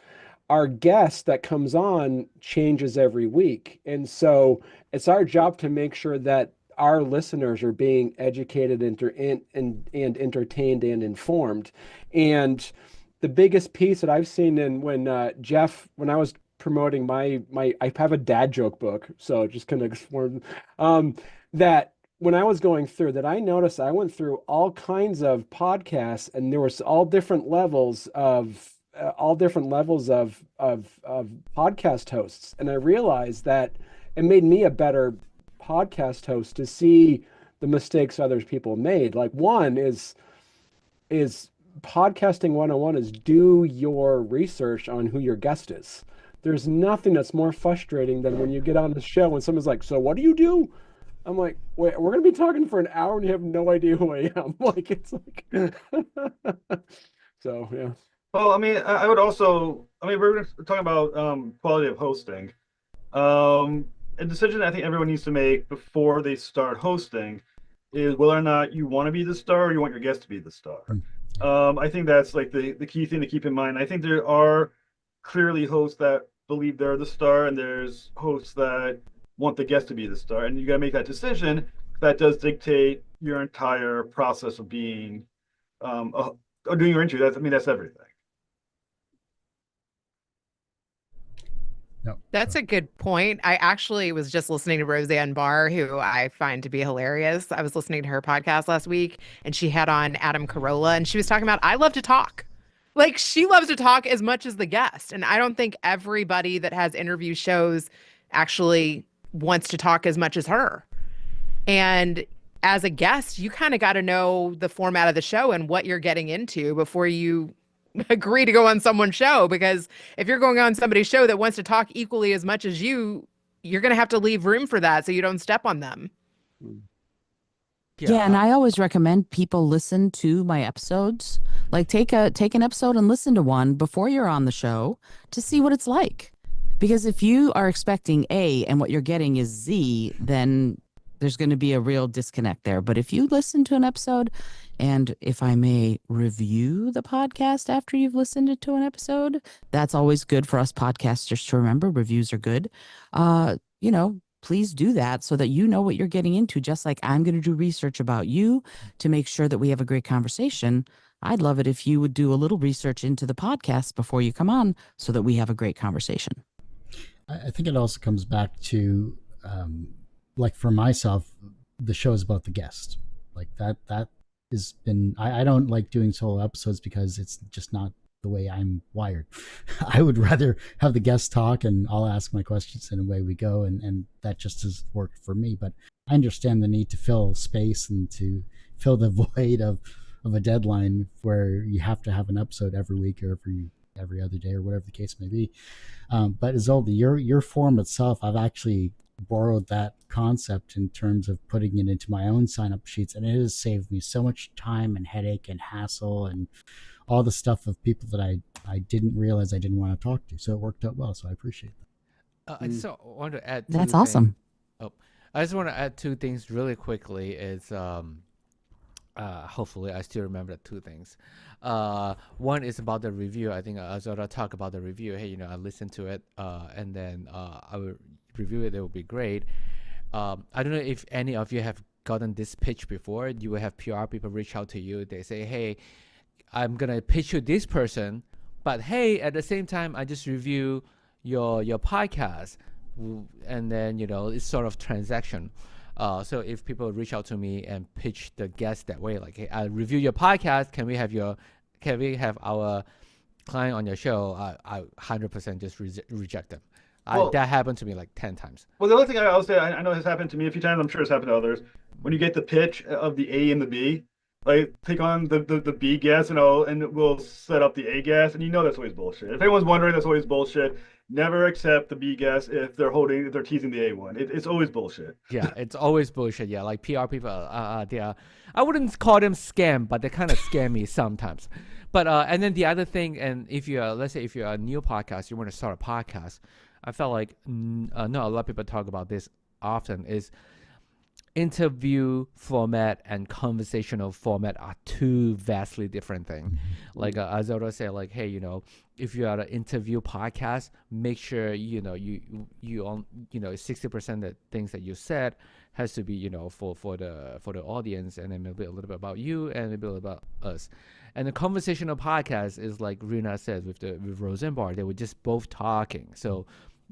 Our guest that comes on changes every week. And so it's our job to make sure that our listeners are being educated and entertained and informed. And the biggest piece that I've seen when I was promoting I have a dad joke book, so just kind of explored that when I was going through that, I noticed I went through all kinds of podcasts, and there was all different levels of all different levels of podcast hosts, and I realized that it made me a better podcast host to see the mistakes other people made. Like one is podcasting 101 is do your research on who your guest is. There's nothing that's more frustrating than when you get on the show and someone's like, so what do you do? I'm like, wait, we're going to be talking for an hour and you have no idea who I am. Like, it's like, so, yeah. Well, I mean, I would also, I mean, we're talking about quality of hosting. A decision I think everyone needs to make before they start hosting is whether or not you want to be the star or you want your guest to be the star. I think that's like the key thing to keep in mind. I think there are clearly hosts that believe they're the star, and there's hosts that want the guest to be the star, and you got to make that decision. That does dictate your entire process of being or doing your interview. That's everything. No, That's a good point. I actually was just listening to Roseanne Barr, who I find to be hilarious. I was listening to her podcast last week, and she had on Adam Carolla, and she was talking about, I love to talk. Like, she loves to talk as much as the guest. And I don't think everybody that has interview shows actually wants to talk as much as her. And as a guest, you kind of got to know the format of the show and what you're getting into before you agree to go on someone's show. Because if you're going on somebody's show that wants to talk equally as much as you, you're going to have to leave room for that so you don't step on them. Yeah, and I always recommend people listen to my episodes. Like take an episode and listen to one before you're on the show to see what it's like. Because if you are expecting A and what you're getting is Z, then there's going to be a real disconnect there. But if you listen to an episode, and if I may review the podcast after you've listened to an episode, that's always good for us podcasters to remember. Reviews are good. Please do that so that you know what you're getting into. Just like I'm going to do research about you to make sure that we have a great conversation. I'd love it if you would do a little research into the podcast before you come on so that we have a great conversation. I think it also comes back to, like for myself, the show is about the guest. Like that has been, I don't like doing solo episodes because it's just not the way I'm wired. I would rather have the guest talk and I'll ask my questions and away we go. And that just has worked for me. But I understand the need to fill space and to fill the void of a deadline where you have to have an episode every week or every other day or whatever the case may be. But Izolda, your form itself, I've actually borrowed that concept in terms of putting it into my own sign-up sheets, and it has saved me so much time and headache and hassle and all the stuff of people that I didn't realize I didn't want to talk to. So it worked out well. So I appreciate that. I just want to add. That's awesome. I just want to add two things really quickly. Is hopefully I still remember the two things. One is about the review. I think Izolda talk about the review. Hey, I listened to it, and then I will review it. It will be great. I don't know if any of you have gotten this pitch before. You will have PR people reach out to you. They say, hey, I'm gonna pitch you this person, but hey, at the same time, I just review your podcast, and then it's sort of transaction. So if people reach out to me and pitch the guest that way, like, hey, I review your podcast, can we have our client on your show? I 100% just reject them. That happened to me like 10 times. Well, the other thing I'll say, I know has happened to me a few times. I'm sure it's happened to others. When you get the pitch of the A and the B, like take on the B guest and we'll set up the A guest, and that's always bullshit. If anyone's wondering, that's always bullshit. Never accept the B guest if they're teasing the A one. It's always bullshit. Yeah, it's always bullshit. Yeah, like PR people, I wouldn't call them scam, but they kind of scam me sometimes. But and then the other thing, and if you're, let's say, if you're a new podcast, you want to start a podcast, I felt like a lot of people talk about this often is interview format and conversational format are two vastly different things. Like Izolda said, like, hey, if you are an interview podcast, make sure you 60% of the things that you said has to be for the audience, and then maybe a little bit about you and maybe a little about us. And the conversational podcast is like Reena said with Roseanne Barr, they were just both talking. So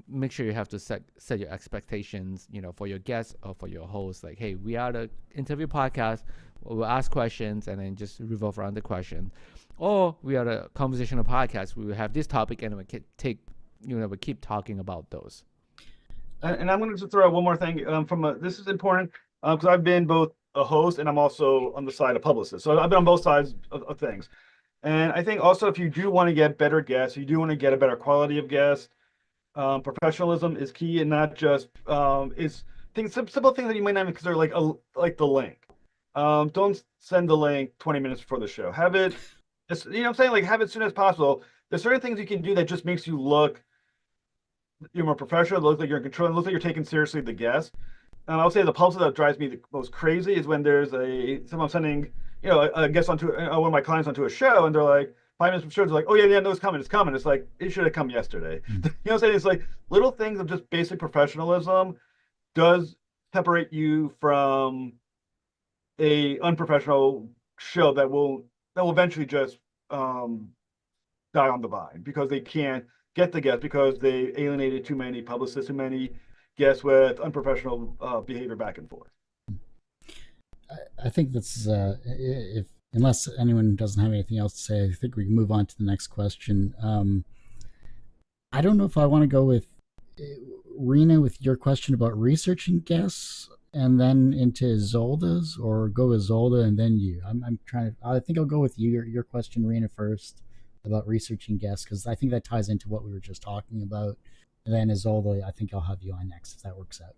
make sure you have to set your expectations, for your guests or for your host. Like, hey, we are the interview podcast. We'll ask questions and then just revolve around the question. or we are a conversational podcast. We will have this topic and we we keep talking about those. And I'm going to just throw out one more thing. This is important because I've been both a host and I'm also on the side of publicist. So I've been on both sides of things. And I think also if you do want to get better guests, you do want to get a better quality of guest. Professionalism is key, and not just simple things that you might not even consider, like the link. Don't send the link 20 minutes before the show. Have it, you know what I'm saying? Like, have it as soon as possible. There's certain things you can do that just makes you look more professional, look like you're in control, and look like you're taking seriously the guest. And I'll say the pulse that drives me the most crazy is when there's someone sending, a guest onto one of my clients onto a show, and they're like, 5 minutes before, they're like, oh yeah, no, it's coming. It's like, it should have come yesterday. You know what I'm saying? It's like little things of just basic professionalism does separate you from a unprofessional show that will eventually just die on the vine because they can't get the guests because they alienated too many publicists, too many guests with unprofessional behavior back and forth. I think that's unless anyone doesn't have anything else to say, I think we can move on to the next question. I don't know if I want to go with Reena with your question about researching guests and then into Izolda's, or go Izolda and then you. I think I'll go with your question, Reena, first about researching guests, because I think that ties into what we were just talking about. And then Izolda, I think I'll have you on next if that works out.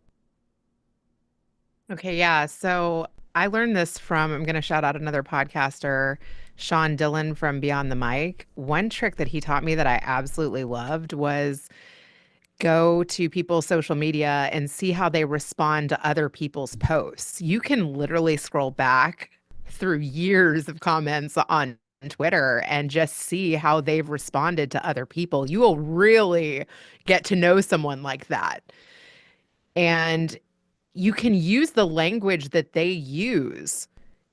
Okay, yeah. So I learned this from, I'm going to shout out another podcaster, Sean Dillon from Beyond the Mic. One trick that he taught me that I absolutely loved was go to people's social media and see how they respond to other people's posts. You can literally scroll back through years of comments on Twitter and just see how they've responded to other people. You will really get to know someone like that. And you can use the language that they use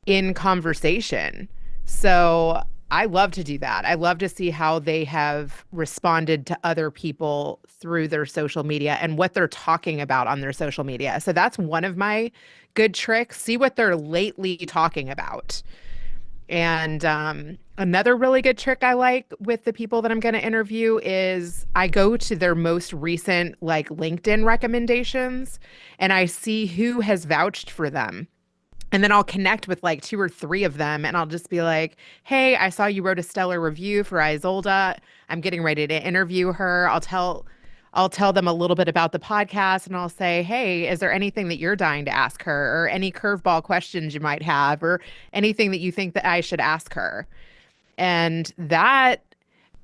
in conversation. So I love to do that. I love to see how they have responded to other people through their social media and what they're talking about on their social media. So that's one of my good tricks. See what they're lately talking about. And another really good trick I like with the people that I'm going to interview is I go to their most recent like LinkedIn recommendations and I see who has vouched for them. And then I'll connect with like 2 or 3 of them and I'll just be like, hey, I saw you wrote a stellar review for Izolda. I'm getting ready to interview her. I'll tell them a little bit about the podcast and I'll say, hey, is there anything that you're dying to ask her, or any curveball questions you might have, or anything that you think that I should ask her? And that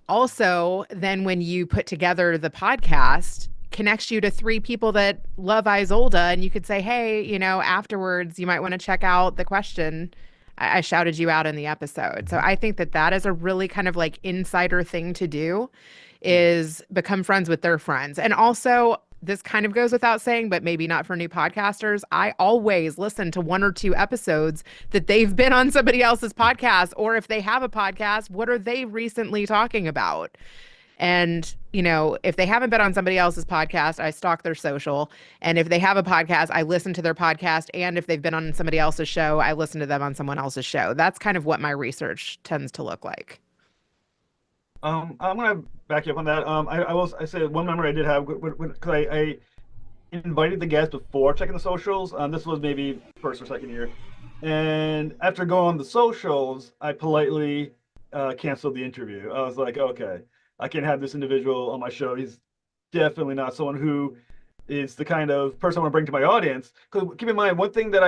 also, then when you put together the podcast, connects you to 3 people that love Izolda, and you could say, hey, afterwards you might want to check out the question I shouted you out in the episode. So I think that is a really kind of like insider thing to do, is become friends with their friends. And also, this kind of goes without saying, but maybe not for new podcasters, I always listen to 1 or 2 episodes that they've been on somebody else's podcast, or if they have a podcast, what are they recently talking about? And, if they haven't been on somebody else's podcast, I stalk their social. And if they have a podcast, I listen to their podcast. And if they've been on somebody else's show, I listen to them on someone else's show. That's kind of what my research tends to look like. I'm gonna back you up on that. I said one memory I did have because I invited the guest before checking the socials. This was maybe first or second year, and after going on the socials, I politely canceled the interview. I was like, okay, I can't have this individual on my show. He's definitely not someone who is the kind of person I want to bring to my audience. Because keep in mind, one thing that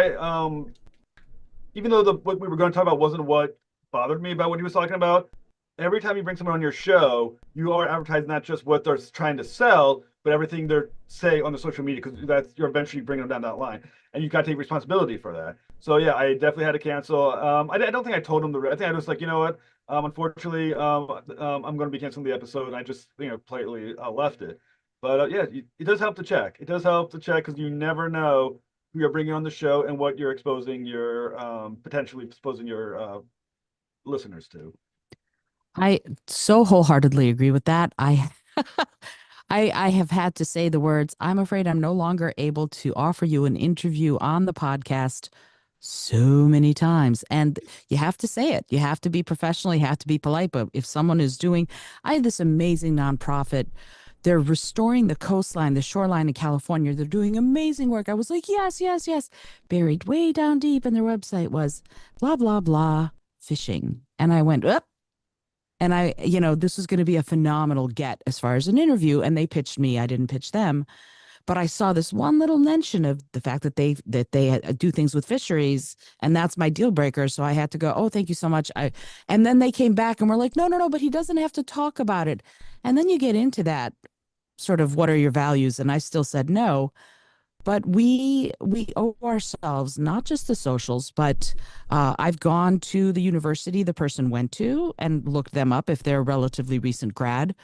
even though what we were going to talk about wasn't what bothered me about what he was talking about, every time you bring someone on your show, you are advertising not just what they're trying to sell, but everything they're say on the social media, because you're eventually bringing them down that line, and you've got to take responsibility for that. So yeah, I definitely had to cancel. I don't think I told him I think I was like, you know what? Unfortunately, I'm going to be canceling the episode. And I just politely left it. But yeah, it does help to check. It does help to check because you never know who you're bringing on the show and what you're exposing your potentially exposing your listeners to. I so wholeheartedly agree with that. I have had to say the words, I'm afraid I'm no longer able to offer you an interview on the podcast so many times. And you have to say it. You have to be professional. You have to be polite. But if someone is doing, I have this amazing nonprofit. They're restoring the coastline, the shoreline in California. They're doing amazing work. I was like, yes, yes, yes. Buried way down deep. And their website was blah, blah, blah, fishing. And I went, up. And I, this was going to be a phenomenal get as far as an interview. And they pitched me. I didn't pitch them. But I saw this one little mention of the fact that they do things with fisheries, and that's my deal breaker. So I had to go, oh, thank you so much. And then they came back and were like, no, but he doesn't have to talk about it. And then you get into that sort of, what are your values? And I still said no. But we owe ourselves not just the socials, but I've gone to the university the person went to and looked them up if they're a relatively recent grad.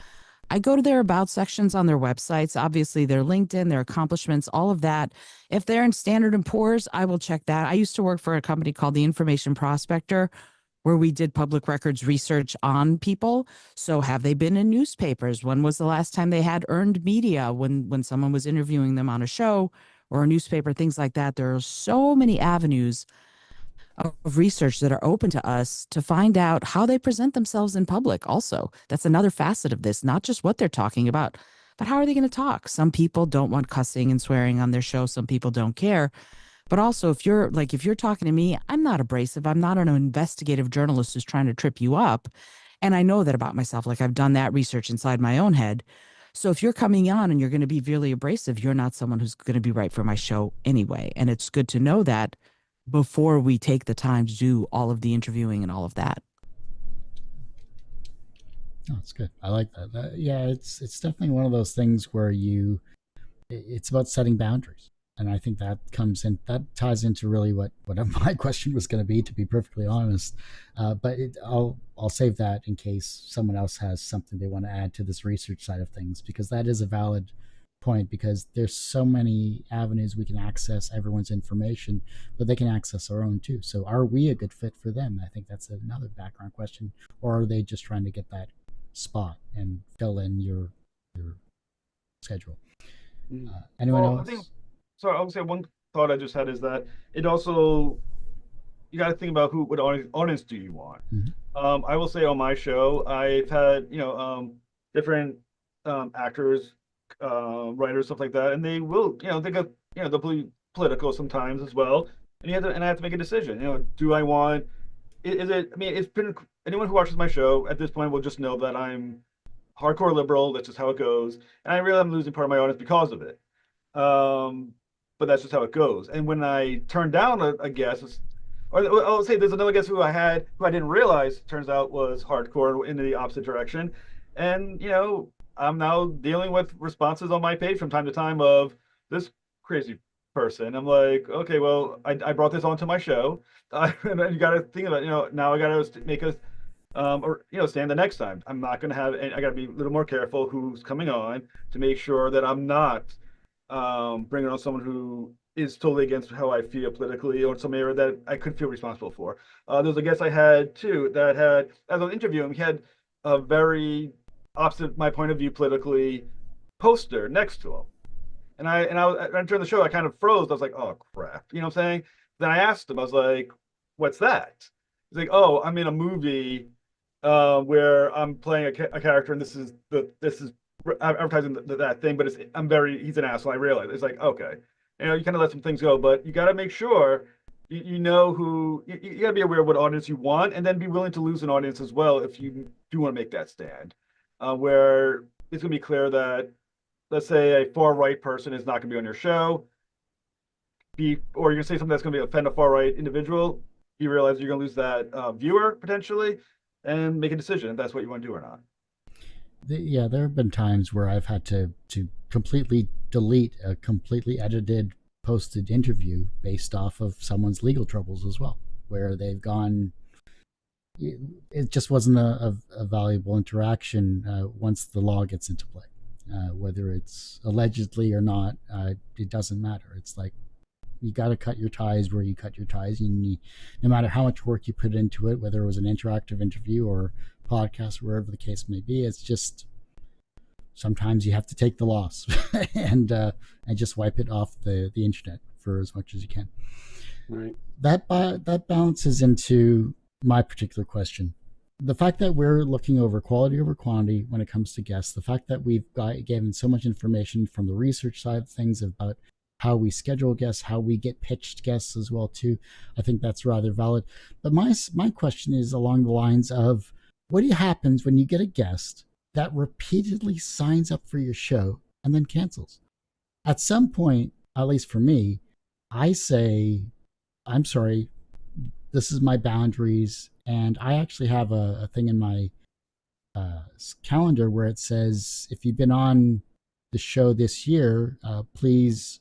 I go to their about sections on their websites, obviously their LinkedIn, their accomplishments, all of that. If they're in Standard & Poor's, I will check that. I used to work for a company called the Information Prospector, where we did public records research on people. So have they been in newspapers? When was the last time they had earned media when someone was interviewing them on a show or a newspaper, things like that? There are so many avenues of research that are open to us to find out how they present themselves in public. Also, that's another facet of this, not just what they're talking about, but how are they going to talk? Some people don't want cussing and swearing on their show. Some people don't care. But also, if you're talking to me, I'm not abrasive. I'm not an investigative journalist who's trying to trip you up. And I know that about myself. Like, I've done that research inside my own head. So if you're coming on and you're going to be really abrasive, you're not someone who's going to be right for my show anyway. And it's good to know that before we take the time to do all of the interviewing and all of that. Oh, that's good. I like that. Yeah, it's definitely one of those things where it's about setting boundaries. And I think that ties into really what my question was going to be perfectly honest. But I'll save that in case someone else has something they want to add to this research side of things, because that is a valid point, because there's so many avenues we can access everyone's information, but they can access our own too. So are we a good fit for them? I think that's another background question. Or are they just trying to get that spot and fill in your schedule? Anyone else? I would say one thought I just had is that it also, you got to think about what audience do you want. Mm-hmm. I will say on my show, I've had different actors, writers, stuff like that, and they will they got they'll be political sometimes as well, and I have to make a decision. Do I want? Is it? I mean, it's been, anyone who watches my show at this point will just know that I'm hardcore liberal. That's just how it goes, and I really am losing part of my audience because of it. But that's just how it goes. And when I turn down a guest, or I'll say there's another guest who I didn't realize turns out was hardcore in the opposite direction, and I'm now dealing with responses on my page from time to time of this crazy person. I'm like, okay, well, I brought this onto my show, and you got to think about, now I got to make a stand the next time. I'm not going to have, I got to be a little more careful who's coming on to make sure that I'm not bringing on someone who is totally against how I feel politically, or some area that I could feel responsible for. There's a guest I had too that had, as I was interviewing, he had a very opposite my point of view politically poster next to him, and during the show I kind of froze. I was like, oh crap, you know what I'm saying? Then I asked him, I was like, what's that? He's like, oh, I'm in a movie where I'm playing a character, and this is advertising that thing, but he's an asshole. I realize. It's like, okay, you kind of let some things go, but you got to make sure you know who you got to be aware of what audience you want, and then be willing to lose an audience as well if you do want to make that stand, where it's going to be clear that, let's say, a far right person is not going to be on your show, or you're going to say something that's going to offend a far right individual. You realize you're going to lose that viewer potentially, and make a decision if that's what you want to do or not. Yeah, there have been times where I've had to completely delete a completely edited, posted interview based off of someone's legal troubles as well, where they've gone, it just wasn't a valuable interaction once the law gets into play. Whether it's allegedly or not, it doesn't matter. It's like, you got to cut your ties where you cut your ties. No matter how much work you put into it, whether it was an interactive interview or podcast, wherever the case may be, it's just sometimes you have to take the loss and just wipe it off the internet for as much as you can. Right. That balances into my particular question. The fact that we're looking over quality over quantity when it comes to guests, the fact that we've given so much information from the research side of things about how we schedule guests, how we get pitched guests as well too, I think that's rather valid. But my question is along the lines of, what happens when you get a guest that repeatedly signs up for your show and then cancels? At some point, at least for me, I say, I'm sorry, this is my boundaries. And I actually have a thing in my calendar where it says, if you've been on the show this year, please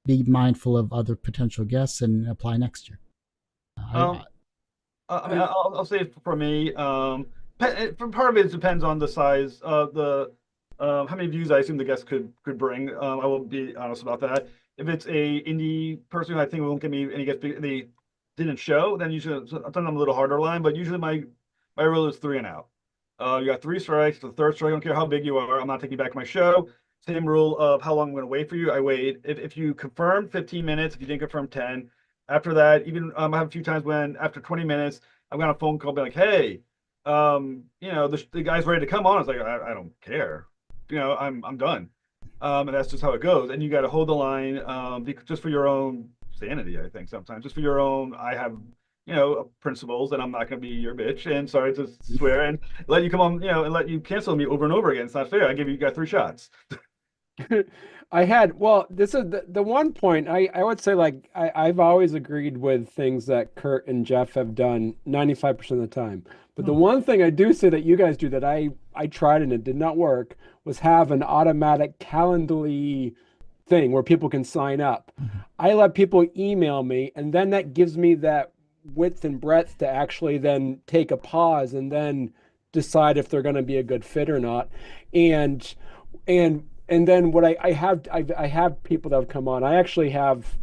be mindful of other potential guests and apply next year. I mean, I'll say for me, part of it depends on the size of the, how many views I assume the guest could bring. I will be honest about that. If it's a indie person who I think won't give me any guests, they didn't show, then usually sometimes I'm a little harder line. But usually my rule is 3 and out. You got 3 strikes. The third strike, I don't care how big you are, I'm not taking back my show. Same rule of how long I'm going to wait for you. I wait. If you confirm 15 minutes, if you didn't confirm 10, after that, even I have a few times when after 20 minutes, I've got a phone call, be like, hey, the guy's ready to come on. It's like, I don't care. I'm done. And that's just how it goes. And you got to hold the line just for your own sanity, I think sometimes. Just for your own, I have, principles, and I'm not going to be your bitch. And sorry to swear, and let you come on, and let you cancel me over and over again. It's not fair. You got 3 shots. This is the one point I would say, like, I've always agreed with things that Kurt and Jeff have done 95% of the time. But the one thing I do say that you guys do that I tried and it did not work was have an automatic Calendly thing where people can sign up. I let people email me, and then that gives me that width and breadth to actually then take a pause and then decide if they're going to be a good fit or not. And then what I have people that have come on. I actually have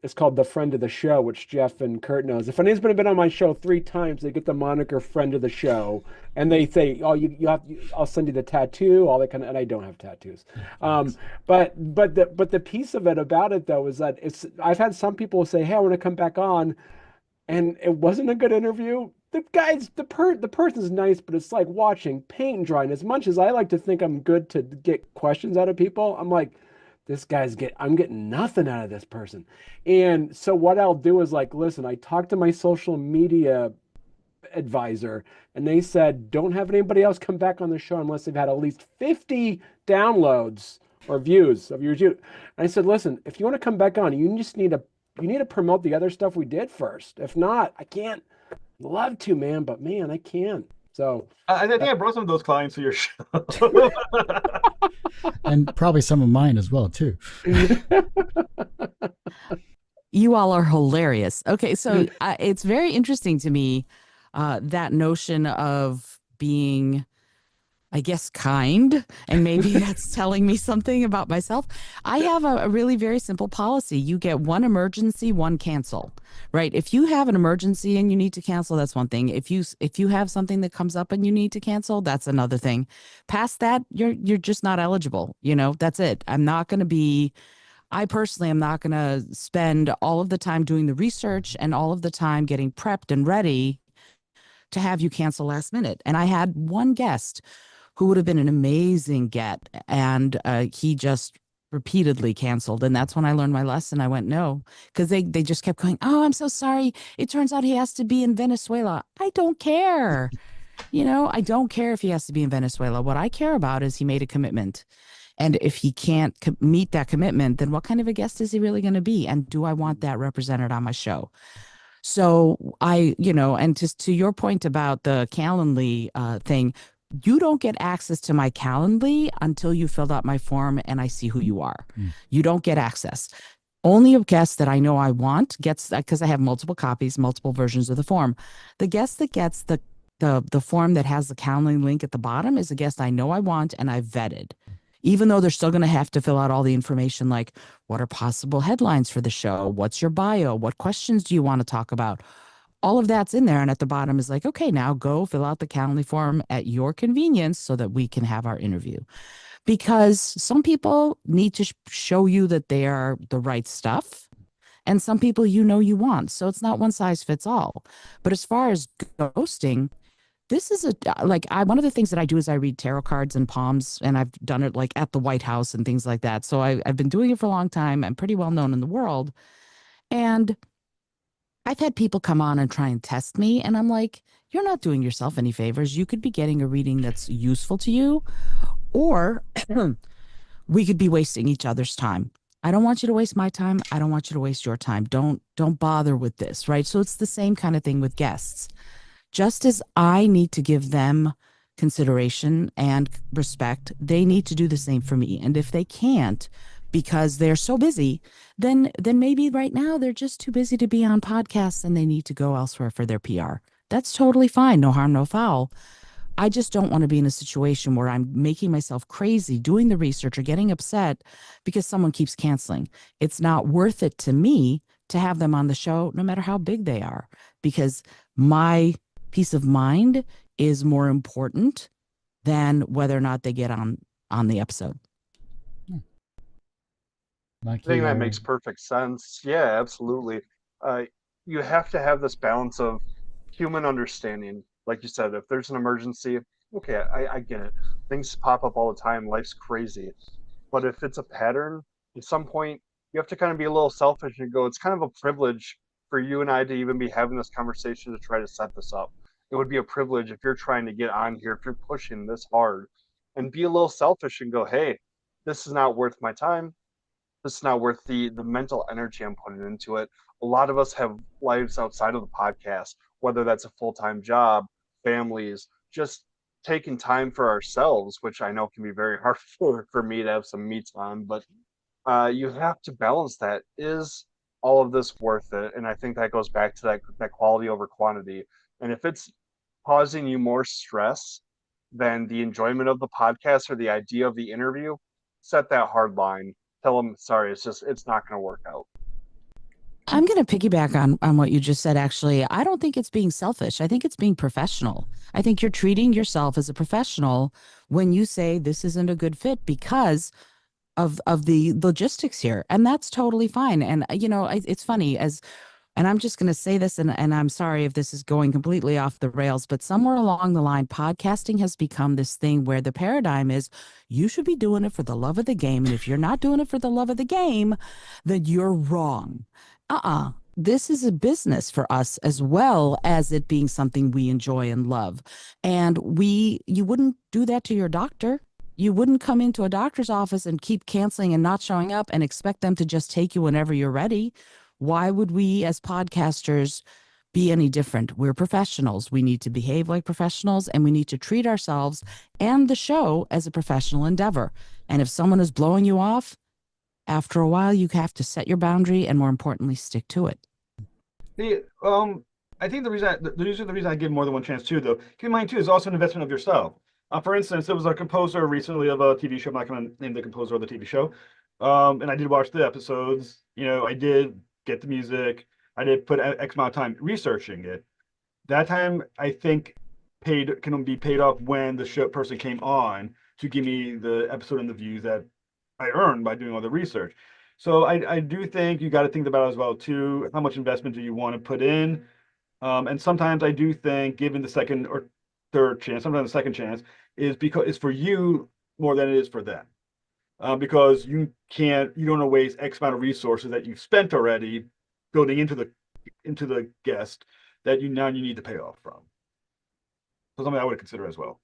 it's called the Friend of the Show, which Jeff and Kurt knows. If anyone's been on my show 3 times, they get the moniker Friend of the Show, and they say, "Oh, I'll send you the tattoo," all that kind of. And I don't have tattoos. But the piece of it about it though is that I've had some people say, "Hey, I want to come back on," and it wasn't a good interview. The person's nice, but it's like watching paint dry. And as much as I like to think I'm good to get questions out of people, I'm like, I'm getting nothing out of this person. And so what I'll do is like, listen, I talked to my social media advisor, and they said, don't have anybody else come back on the show unless they've had at least 50 downloads or views of your review. And I said, listen, if you want to come back on, you need to promote the other stuff we did first. If not, I can't. Love to, man, but man, I can't. So I think I brought some of those clients to your show. And probably some of mine as well, too. You all are hilarious. Okay, so it's very interesting to me, that notion of being, I guess, kind, and maybe that's telling me something about myself. I have a really very simple policy. You get 1 emergency, 1 cancel, right? If you have an emergency and you need to cancel, that's one thing. If you have something that comes up and you need to cancel, that's another thing. Past that, you're just not eligible. That's it. I personally am not going to spend all of the time doing the research and all of the time getting prepped and ready to have you cancel last minute. And I had one guest who would have been an amazing get, and he just repeatedly canceled. And that's when I learned my lesson. I went, no, because they just kept going, oh, I'm so sorry. It turns out he has to be in Venezuela. I don't care. I don't care if he has to be in Venezuela. What I care about is he made a commitment. And if he can't meet that commitment, then what kind of a guest is he really going to be? And do I want that represented on my show? So and to your point about the Calendly thing, you don't get access to my Calendly until you filled out my form and I see who you are. You don't get access. Only a guest that I know I want gets, because I have multiple copies, multiple versions of the form. The guest that gets the form that has the Calendly link at the bottom is a guest I know I want and I've vetted. Even though they're still going to have to fill out all the information like, what are possible headlines for the show? What's your bio? What questions do you want to talk about? All of that's in there. And at the bottom is like, okay, now go fill out the Calendly form at your convenience so that we can have our interview. Because some people need to show you that they are the right stuff. And some people you want. So it's not one size fits all. But as far as ghosting, this is one of the things that I do is I read tarot cards and palms, and I've done it like at the White House and things like that. So I've been doing it for a long time. I'm pretty well known in the world. And I've had people come on and try and test me, and I'm like, you're not doing yourself any favors. You could be getting a reading that's useful to you, or we could be wasting each other's time. I don't want you to waste my time. I don't want you to waste your time. Don't bother with this, right? So it's the same kind of thing with guests. Just as I need to give them consideration and respect, they need to do the same for me. And if they can't, because they're so busy, then maybe right now they're just too busy to be on podcasts and they need to go elsewhere for their PR. That's totally fine. No harm, no foul. I just don't want to be in a situation where I'm making myself crazy doing the research or getting upset because someone keeps canceling. It's not worth it to me to have them on the show, no matter how big they are, because my peace of mind is more important than whether or not they get on the episode. I think that makes perfect sense. Yeah, absolutely. You have to have this balance of human understanding. Like you said, if there's an emergency, okay, I get it. Things pop up all the time. Life's crazy. But if it's a pattern, at some point, you have to kind of be a little selfish and go, it's kind of a privilege for you and I to even be having this conversation to try to set this up. It would be a privilege if you're trying to get on here, if you're pushing this hard, and be a little selfish and go, hey, this is not worth my time. This is not worth the mental energy I'm putting into it. A lot of us have lives outside of the podcast, whether that's a full-time job, families, just taking time for ourselves, which I know can be very hard for me to have some me time, but you have to balance that. Is all of this worth it? And I think that goes back to that quality over quantity. And if it's causing you more stress than the enjoyment of the podcast or the idea of the interview, set that hard line. Tell them, sorry, it's not going to work out. I'm going to piggyback on what you just said, actually. I don't think it's being selfish. I think it's being professional. I think you're treating yourself as a professional when you say this isn't a good fit because of the logistics here. And that's totally fine. And, it's funny and I'm just going to say this, and I'm sorry if this is going completely off the rails, but somewhere along the line, podcasting has become this thing where the paradigm is you should be doing it for the love of the game. And if you're not doing it for the love of the game, then you're wrong. This is a business for us as well as it being something we enjoy and love. And you wouldn't do that to your doctor. You wouldn't come into a doctor's office and keep canceling and not showing up and expect them to just take you whenever you're ready. Why would we as podcasters be any different? We're professionals. We need to behave like professionals, and we need to treat ourselves and the show as a professional endeavor. And if someone is blowing you off, after a while, you have to set your boundary and, more importantly, stick to it. I think the reason I give more than one chance too, though, keep in mind too, is also an investment of yourself. For instance, there was a composer recently of a TV show. I'm not going to name the composer of the TV show. And I did watch the episodes. I did get the music. I did put X amount of time researching it. That time, I think, can be paid off when the show person came on to give me the episode and the views that I earned by doing all the research. So I do think you got to think about it as well too. How much investment do you want to put in? And sometimes I do think giving the second or third chance, sometimes the second chance, is for you more than it is for them. Because you don't want to waste X amount of resources that you've spent already building into the guest that you need to pay off from. So something I would consider as well.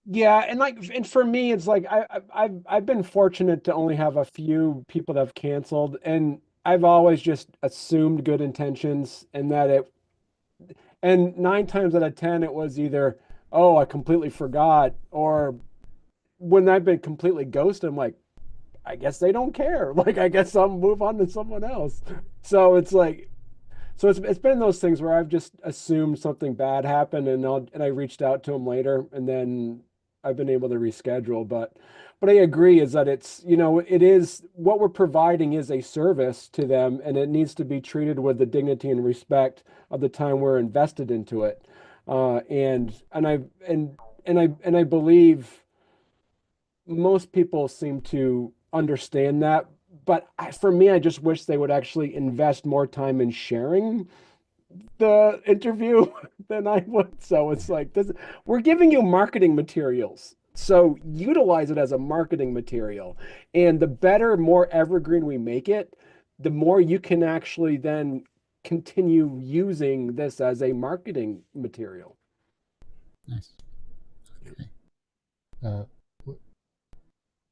Yeah, and for me, it's like I've been fortunate to only have a few people that have canceled, and I've always just assumed good intentions, and and 9 times out of 10 it was either, oh, I completely forgot, or when I've been completely ghosted, I'm like, I guess they don't care. Like, I guess I'll move on to someone else. So it's like, it's been those things where I've just assumed something bad happened, and I reached out to them later, and then I've been able to reschedule. But I agree is that it's, it is what we're providing is a service to them, and it needs to be treated with the dignity and respect of the time we're invested into it. And I believe most people seem to understand that, but for me, I just wish they would actually invest more time in sharing the interview than I would. So it's like, we're giving you marketing materials. So utilize it as a marketing material. And the better, more evergreen we make it, the more you can actually then continue using this as a marketing material. Nice. Okay.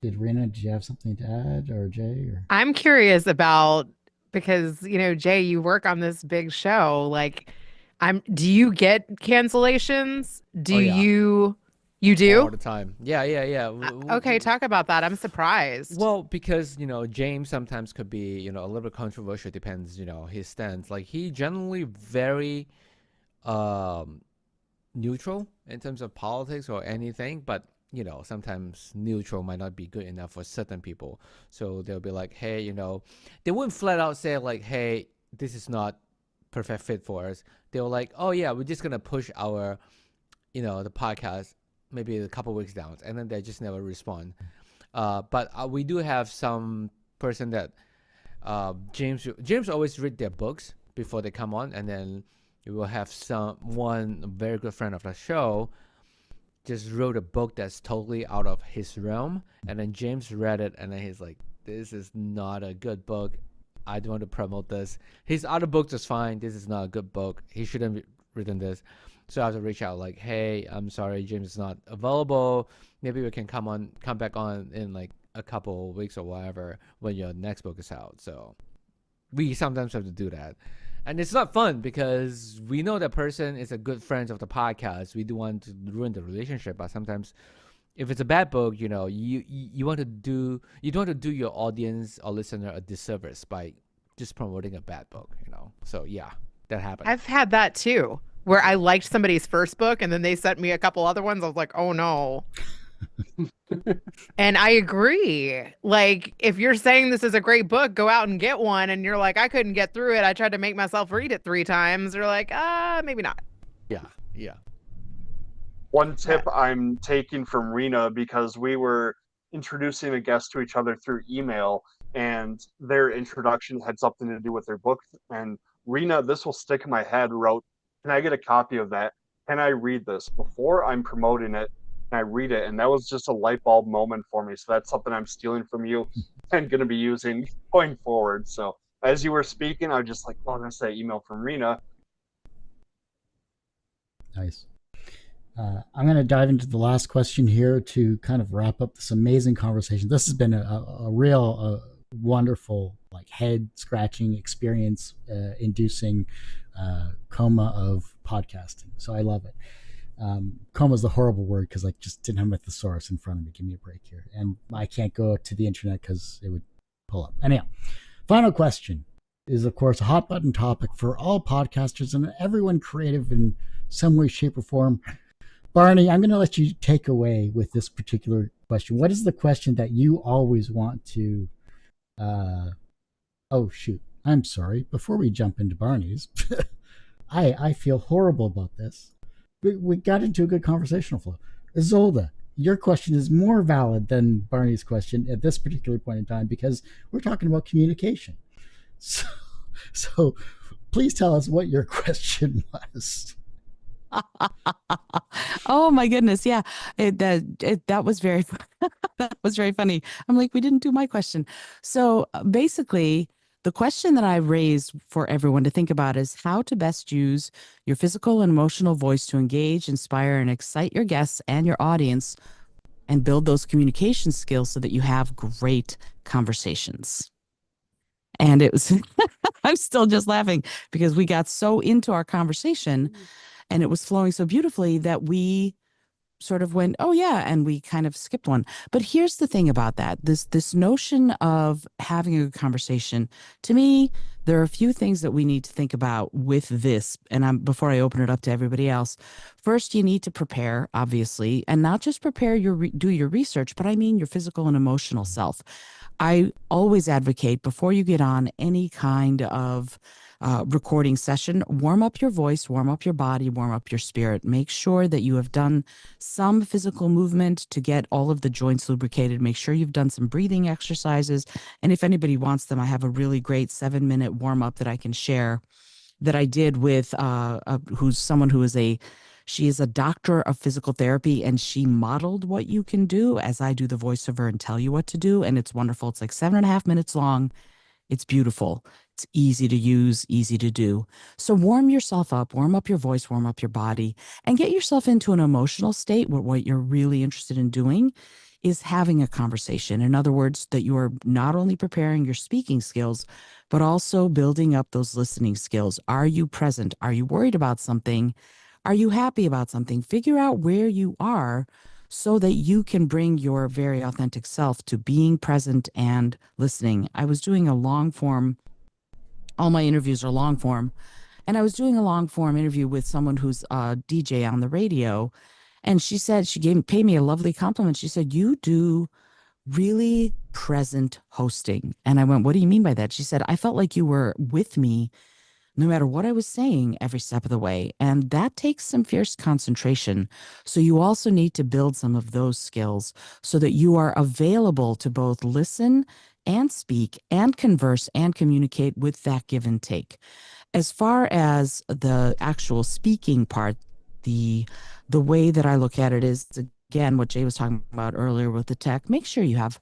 Did Reena, did you have something to add, or Jay? Or I'm curious about, because Jay, you work on this big show. Like, do you get cancellations? Do Oh, yeah. you do? All the time. Yeah. Okay, talk about that. I'm surprised. Well, because James sometimes could be a little bit controversial. Depends his stance. Like, he generally very neutral in terms of politics or anything, but sometimes neutral might not be good enough for certain people. So they'll be like, hey, they wouldn't flat out say like, hey, this is not perfect fit for us. They were like, oh yeah, we're just gonna push our the podcast maybe a couple weeks down, and then they just never respond. But we do have some person that James always read their books before they come on, and then we will have one very good friend of the show just wrote a book that's totally out of his realm, and then James read it, and then he's like, this is not a good book. I don't want to promote this. His other books is fine. This is not a good book. He shouldn't have written this. So I have to reach out like, hey, I'm sorry, James is not available. Maybe we can come back on in like a couple weeks or whatever when your next book is out. So we sometimes have to do that. And it's not fun because we know that person is a good friend of the podcast. We do want to ruin the relationship, but sometimes if it's a bad book, you don't want to do your audience or listener a disservice by just promoting a bad book, So yeah, that happened. I've had that too, where I liked somebody's first book and then they sent me a couple other ones. I was like, oh no. And I agree. Like, if you're saying this is a great book, go out and get one. And you're like, I couldn't get through it. I tried to make myself read it 3 times. You're like, maybe not. Yeah. One tip I'm taking from Reena, because we were introducing a guest to each other through email, and their introduction had something to do with their book. And Reena, this will stick in my head, wrote, can I get a copy of that? Can I read this before I'm promoting it? And I read it, and that was just a light bulb moment for me. So that's something I'm stealing from you and going to be using going forward. So as you were speaking, I was just like, oh, that's that email from Reena. Nice. I'm going to dive into the last question here to kind of wrap up this amazing conversation. This has been a real wonderful, like, head scratching experience, inducing coma of podcasting. So I love it. Coma is the horrible word because I just didn't have a thesaurus in front of me. Give me a break here. And I can't go to the internet because it would pull up. Anyhow, final question is, of course, a hot button topic for all podcasters and everyone creative in some way, shape, or form. Barney, I'm going to let you take away with this particular question. What is the question that you always want to... oh, shoot. I'm sorry. Before we jump into Barney's, I feel horrible about this. We got into a good conversational flow. Izolda, your question is more valid than Barney's question at this particular point in time because we're talking about communication. So please tell us what your question was. Oh my goodness, yeah, that was very that was very funny. I'm like, we didn't do my question. So basically, the question that I raised for everyone to think about is how to best use your physical and emotional voice to engage, inspire, and excite your guests and your audience, and build those communication skills so that you have great conversations. And it was, I'm still just laughing because we got so into our conversation and it was flowing so beautifully that we sort of went, oh yeah, and we kind of skipped one. But here's the thing about that. This notion of having a good conversation, to me, there are a few things that we need to think about with this. And before I open it up to everybody else, first, you need to prepare, obviously, and not just prepare do your research, but I mean your physical and emotional self. I always advocate before you get on any kind of recording session, warm up your voice, warm up your body, warm up your spirit. Make sure that you have done some physical movement to get all of the joints lubricated. Make sure you've done some breathing exercises. And if anybody wants them, I have a really great 7-minute warm up that I can share that I did with she is a doctor of physical therapy, and she modeled what you can do as I do the voiceover and tell you what to do. And it's wonderful. It's like 7.5 minutes long. It's beautiful. It's easy to use, easy to do. So warm yourself up, warm up your voice, warm up your body, and get yourself into an emotional state where what you're really interested in doing is having a conversation. In other words, that you are not only preparing your speaking skills, but also building up those listening skills. Are you present? Are you worried about something? Are you happy about something? Figure out where you are so that you can bring your very authentic self to being present and listening. I was doing a long form, all my interviews are long form, and I was doing a long form interview with someone who's a DJ on the radio. And she said, paid me a lovely compliment. She said, "You do really present hosting." And I went, "What do you mean by that?" She said, "I felt like you were with me no matter what I was saying every step of the way." And that takes some fierce concentration. So you also need to build some of those skills so that you are available to both listen and speak and converse and communicate with that give and take. As far as the actual speaking part, the way that I look at it is, again, what Jay was talking about earlier with the tech. Make sure you have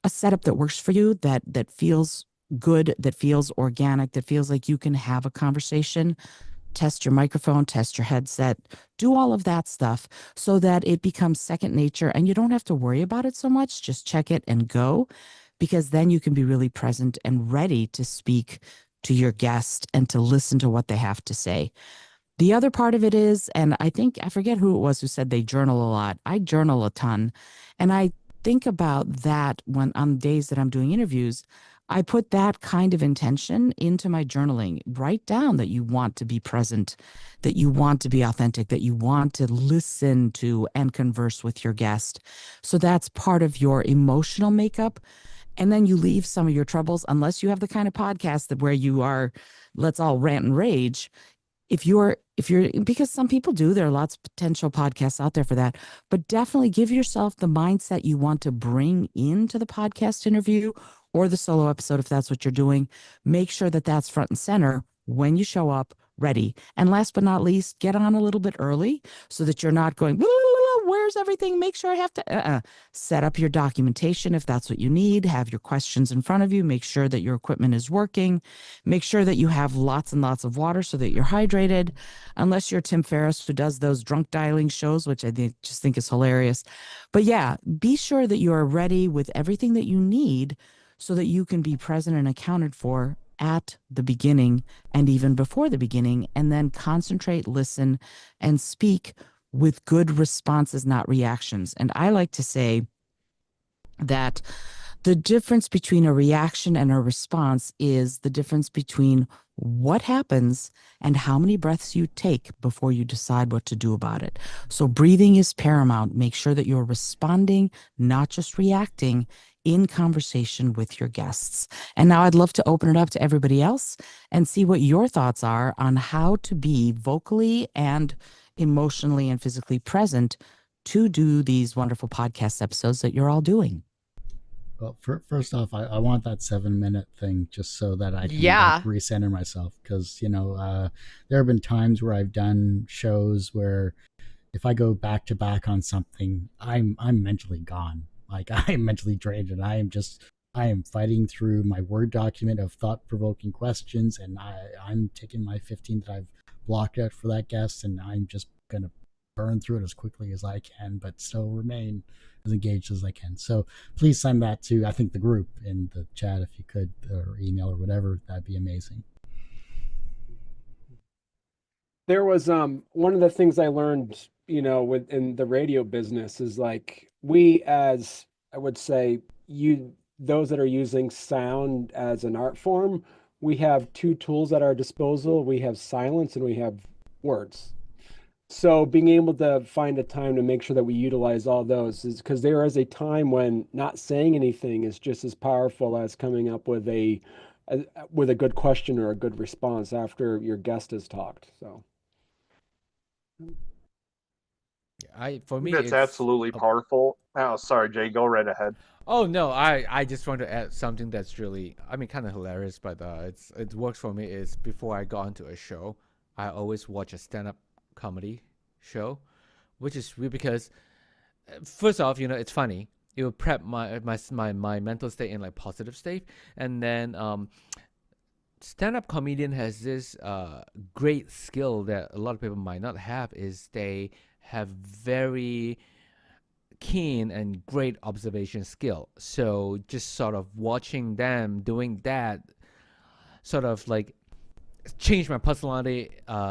a setup that works for you, that feels good, that feels organic, that feels like you can have a conversation. Test your microphone, test your headset, do all of that stuff so that it becomes second nature and you don't have to worry about it so much. Just check it and go, because then you can be really present and ready to speak to your guest and to listen to what they have to say. The other part of it is, and I forget who it was who said they journal a lot. I journal a ton. And I think about that when on days that I'm doing interviews, I put that kind of intention into my journaling. Write down that you want to be present, that you want to be authentic, that you want to listen to and converse with your guest. So that's part of your emotional makeup. And then you leave some of your troubles, unless you have the kind of podcast that where you are, let's all rant and rage. If you're, because some people do, there are lots of potential podcasts out there for that, but definitely give yourself the mindset you want to bring into the podcast interview or the solo episode, if that's what you're doing. Make sure that that's front and center when you show up ready. And last but not least, get on a little bit early so that you're not going, where's everything? Make sure I have to set up your documentation if that's what you need. Have your questions in front of you. Make sure that your equipment is working. Make sure that you have lots and lots of water so that you're hydrated. Unless you're Tim Ferriss, who does those drunk dialing shows, which I just think is hilarious. But yeah, be sure that you are ready with everything that you need so that you can be present and accounted for at the beginning and even before the beginning, and then concentrate, listen, and speak with good responses, not reactions. And I like to say that the difference between a reaction and a response is the difference between what happens and how many breaths you take before you decide what to do about it. So breathing is paramount. Make sure that you're responding, not just reacting, in conversation with your guests. And now I'd love to open it up to everybody else and see what your thoughts are on how to be vocally and emotionally and physically present to do these wonderful podcast episodes that you're all doing. Well, first off, I want that 7-minute thing just so that I can recenter myself. Because, there have been times where I've done shows where if I go back to back on something, I'm mentally gone. Like, I am mentally drained, and I am fighting through my Word document of thought-provoking questions, and I'm taking my 15 that I've blocked out for that guest, and I'm just going to burn through it as quickly as I can, but still remain as engaged as I can. So please send that to, I think, the group in the chat if you could, or email or whatever. That'd be amazing. There was one of the things I learned, within the radio business is like, we, as I would say, those that are using sound as an art form, we have two tools at our disposal. We have silence and we have words. So being able to find a time to make sure that we utilize all those is because there is a time when not saying anything is just as powerful as coming up with a with a good question or a good response after your guest has talked. So For me, That's it's absolutely powerful. Oh, sorry, Jay, go right ahead. Oh no, I just want to add something that's really, I mean, kind of hilarious, but it works for me. Is before I go onto a show, I always watch a stand-up comedy show, which is weird because first off, it's funny. It will prep my mental state in like positive state, and then stand-up comedian has this great skill that a lot of people might not have. Is they have very keen and great observation skill. So just sort of watching them doing that sort of like changed my personality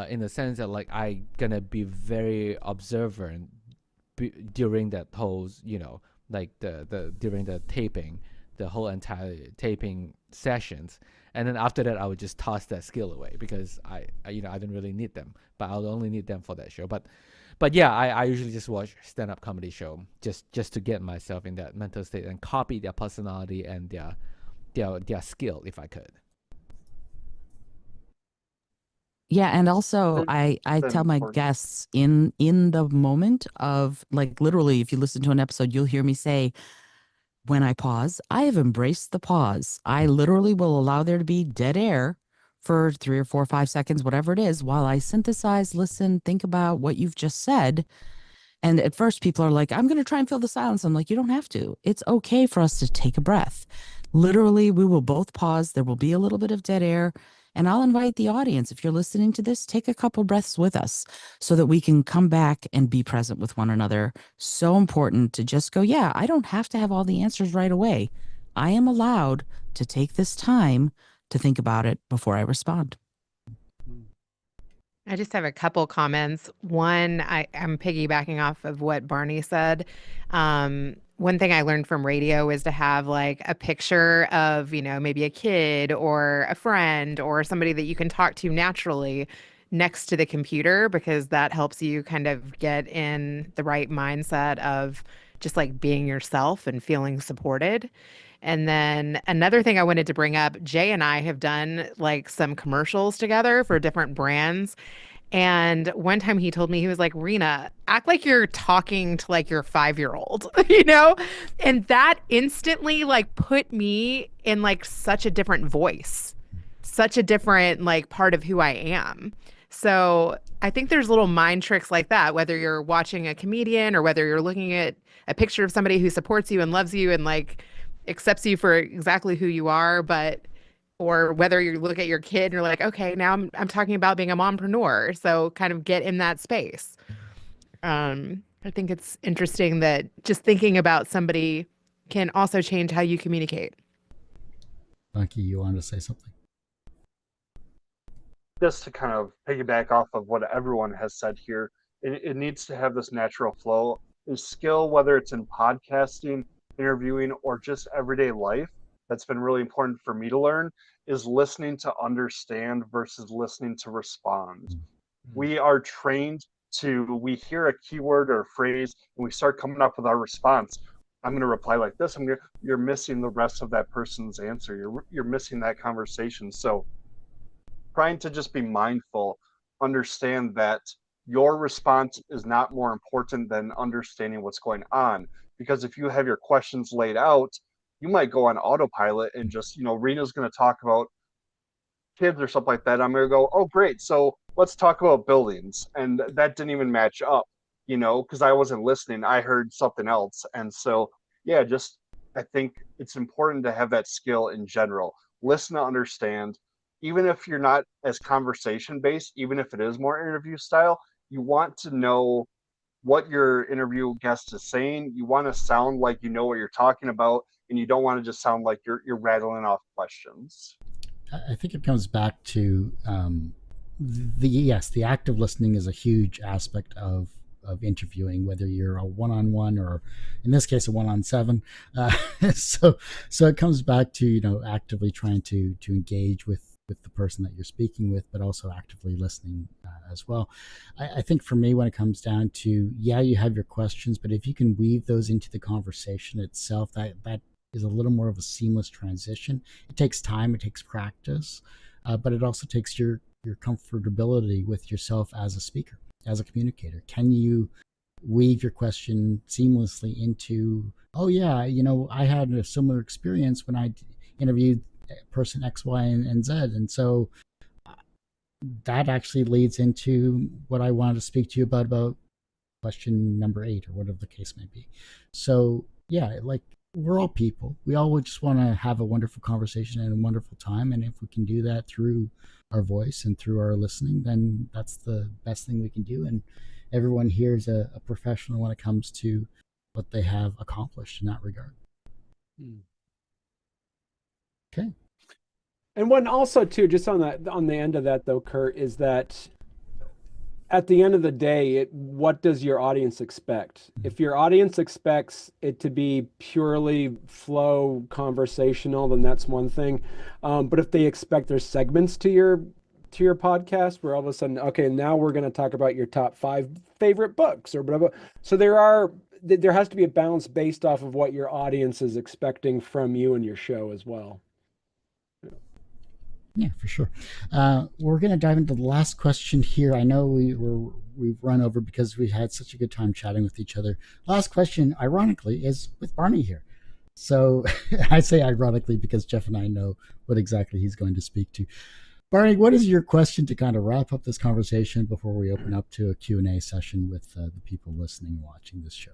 in the sense that like I gonna be very observant during that whole, like the during the taping, the whole entire taping sessions. And then after that, I would just toss that skill away because I didn't really need them, but I'll only need them for that show. But yeah, I usually just watch stand-up comedy show just to get myself in that mental state and copy their personality and their skill if I could. Yeah, and also I tell my guests in the moment of, like, literally, if you listen to an episode, you'll hear me say, when I pause, I have embraced the pause. I literally will allow there to be dead air for 3 or 4 or 5 seconds, whatever it is, while I synthesize, listen, think about what you've just said. And at first people are like, I'm going to try and fill the silence. I'm like, you don't have to. It's okay for us to take a breath. Literally, we will both pause. There will be a little bit of dead air. And I'll invite the audience, if you're listening to this, take a couple breaths with us so that we can come back and be present with one another. So important to just go, yeah, I don't have to have all the answers right away. I am allowed to take this time to think about it before I respond. I just have a couple comments. One, I'm piggybacking off of what Barney said. One thing I learned from radio is to have like a picture of, maybe a kid or a friend or somebody that you can talk to naturally next to the computer, because that helps you kind of get in the right mindset of just like being yourself and feeling supported. And then another thing I wanted to bring up, Jay and I have done like some commercials together for different brands. And one time he told me, he was like, Reena, act like you're talking to like your 5-year-old, And that instantly like put me in like such a different voice, such a different like part of who I am. So I think there's little mind tricks like that, whether you're watching a comedian or whether you're looking at a picture of somebody who supports you and loves you and like accepts you for exactly who you are, or whether you look at your kid and you're like, okay, now I'm talking about being a mompreneur. So kind of get in that space. I think it's interesting that just thinking about somebody can also change how you communicate. Mikey, you wanted to say something? Just to kind of piggyback off of what everyone has said here, it needs to have this natural flow. Is skill, whether it's in podcasting, interviewing, or just everyday life, that's been really important for me to learn, is listening to understand versus listening to respond. Mm-hmm. We are trained we hear a keyword or a phrase and we start coming up with our response. I'm going to reply like this. You're missing the rest of that person's answer. You're missing that conversation. So trying to just be mindful, understand that your response is not more important than understanding what's going on. Because if you have your questions laid out, you might go on autopilot and just, Reena's going to talk about kids or something like that. I'm going to go, oh, great. So let's talk about buildings. And that didn't even match up, because I wasn't listening. I heard something else. And so, yeah, I think it's important to have that skill in general. Listen to understand. Even if you're not as conversation based, even if it is more interview style, you want to know what your interview guest is saying. You want to sound like you know what you're talking about, and you don't want to just sound like you're rattling off questions. I think it comes back to the active listening is a huge aspect of interviewing, whether you're a one-on-one or in this case a one-on-7. So it comes back to actively trying to engage with the person that you're speaking with, but also actively listening as well. I think for me, when it comes down to, you have your questions, but if you can weave those into the conversation itself, that is a little more of a seamless transition. It takes time, it takes practice, but it also takes your comfortability with yourself as a speaker, as a communicator. Can you weave your question seamlessly into, oh yeah, I had a similar experience when I interviewed person X, Y, and Z, and so that actually leads into what I wanted to speak to you about question number 8 or whatever the case may be. So yeah, like, we're all people. We all just want to have a wonderful conversation and a wonderful time, and if we can do that through our voice and through our listening, then that's the best thing we can do. And everyone here is a professional when it comes to what they have accomplished in that regard. Okay. And one also too, just on the end of that though, Kurt, is that at the end of the day, what does your audience expect? If your audience expects it to be purely flow conversational, then that's one thing. But if they expect there's segments to your podcast where all of a sudden, okay, now we're going to talk about your top 5 favorite books or whatever. So there has to be a balance based off of what your audience is expecting from you and your show as well. Yeah, for sure. We're going to dive into the last question here. I know we've run over because we had such a good time chatting with each other. Last question, ironically, is with Barney here. So I say ironically because Jeff and I know what exactly he's going to speak to. Barney, what is your question to kind of wrap up this conversation before we open up to a Q&A session with the people listening and watching this show?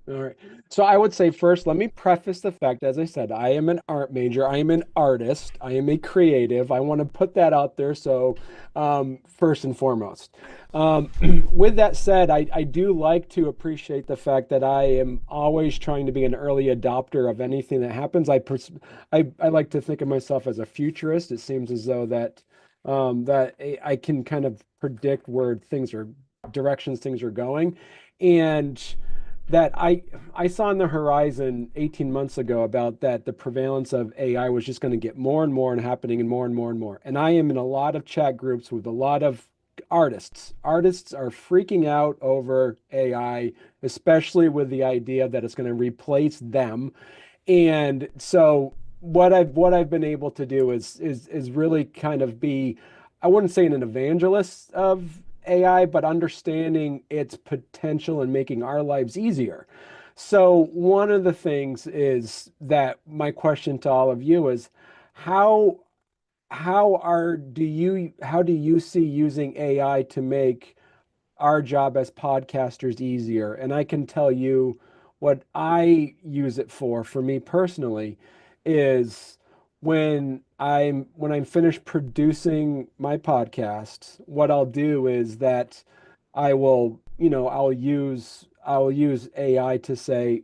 All right. So I would say first, let me preface the fact, as I said, I am an art major. I am an artist. I am a creative. I want to put that out there. So first and foremost, with that said, I do like to appreciate the fact that I am always trying to be an early adopter of anything that happens. I like to think of myself as a futurist. It seems as though that I can kind of predict where directions things are going. And that I saw on the horizon 18 months ago about that the prevalence of AI was just going to get more and more and happening and more and more and more. And I am in a lot of chat groups with a lot of artists. Artists are freaking out over AI, especially with the idea that it's going to replace them. And so what I've been able to do is really kind of be, I wouldn't say an evangelist of AI, but understanding its potential and making our lives easier. So one of the things is that my question to all of you is how do you see using AI to make our job as podcasters easier? And I can tell you what I use it for me personally is when I'm finished producing my podcast, what I'll do is that I'll use AI to say,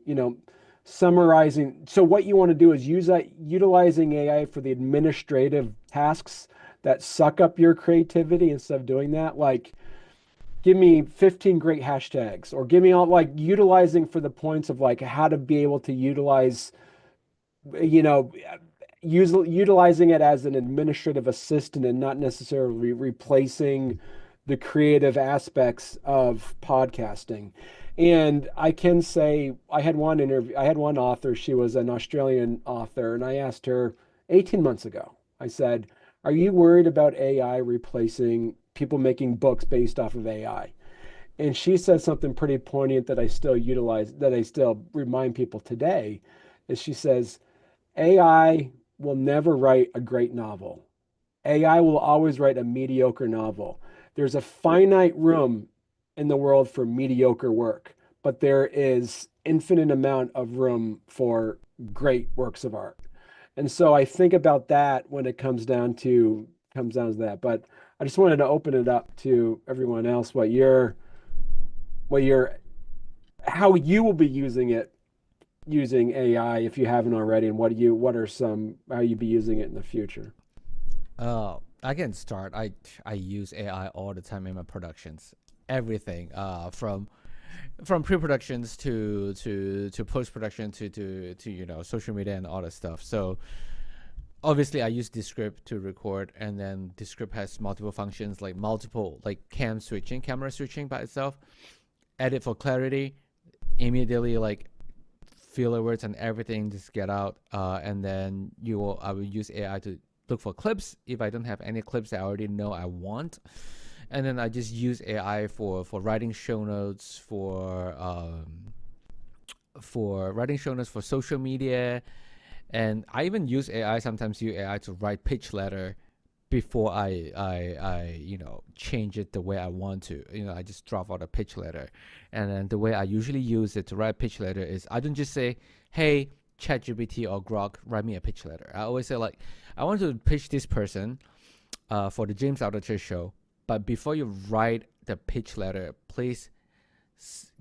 summarizing. So what you want to do is utilizing AI for the administrative tasks that suck up your creativity instead of doing that. Like, give me 15 great hashtags, or give me all, like, utilizing for the points of like how to be able to utilize, utilizing it as an administrative assistant and not necessarily replacing the creative aspects of podcasting. And I can say I had one author, she was an Australian author, and I asked her 18 months ago, I said, are you worried about AI replacing people making books based off of AI? And she said something pretty poignant that I still utilize, that I still remind people today, is she says, AI will never write a great novel. AI will always write a mediocre novel. There's a finite room in the world for mediocre work, but there is infinite amount of room for great works of art. And so I think about that when it comes down to that. But I just wanted to open it up to everyone else, how you will be using AI if you haven't already, and how you be using it in the future. I can start. I use AI all the time in my productions. Everything from pre-productions to post-production to social media and all that stuff. So obviously I use Descript to record, and then Descript has multiple functions, like camera switching by itself, edit for clarity, immediately like filler words and everything just get out, and then I will use AI to look for clips if I don't have any clips that I already know I want, and then I just use AI for writing show notes, for writing show notes for social media, and I even use AI to write pitch letter before I change it the way I want to. I just drop out a pitch letter, and then the way I usually use it to write pitch letter is I don't just say, hey, ChatGPT or Grok, write me a pitch letter. I always say, like, I want to pitch this person for the James Altucher show, but before you write the pitch letter, please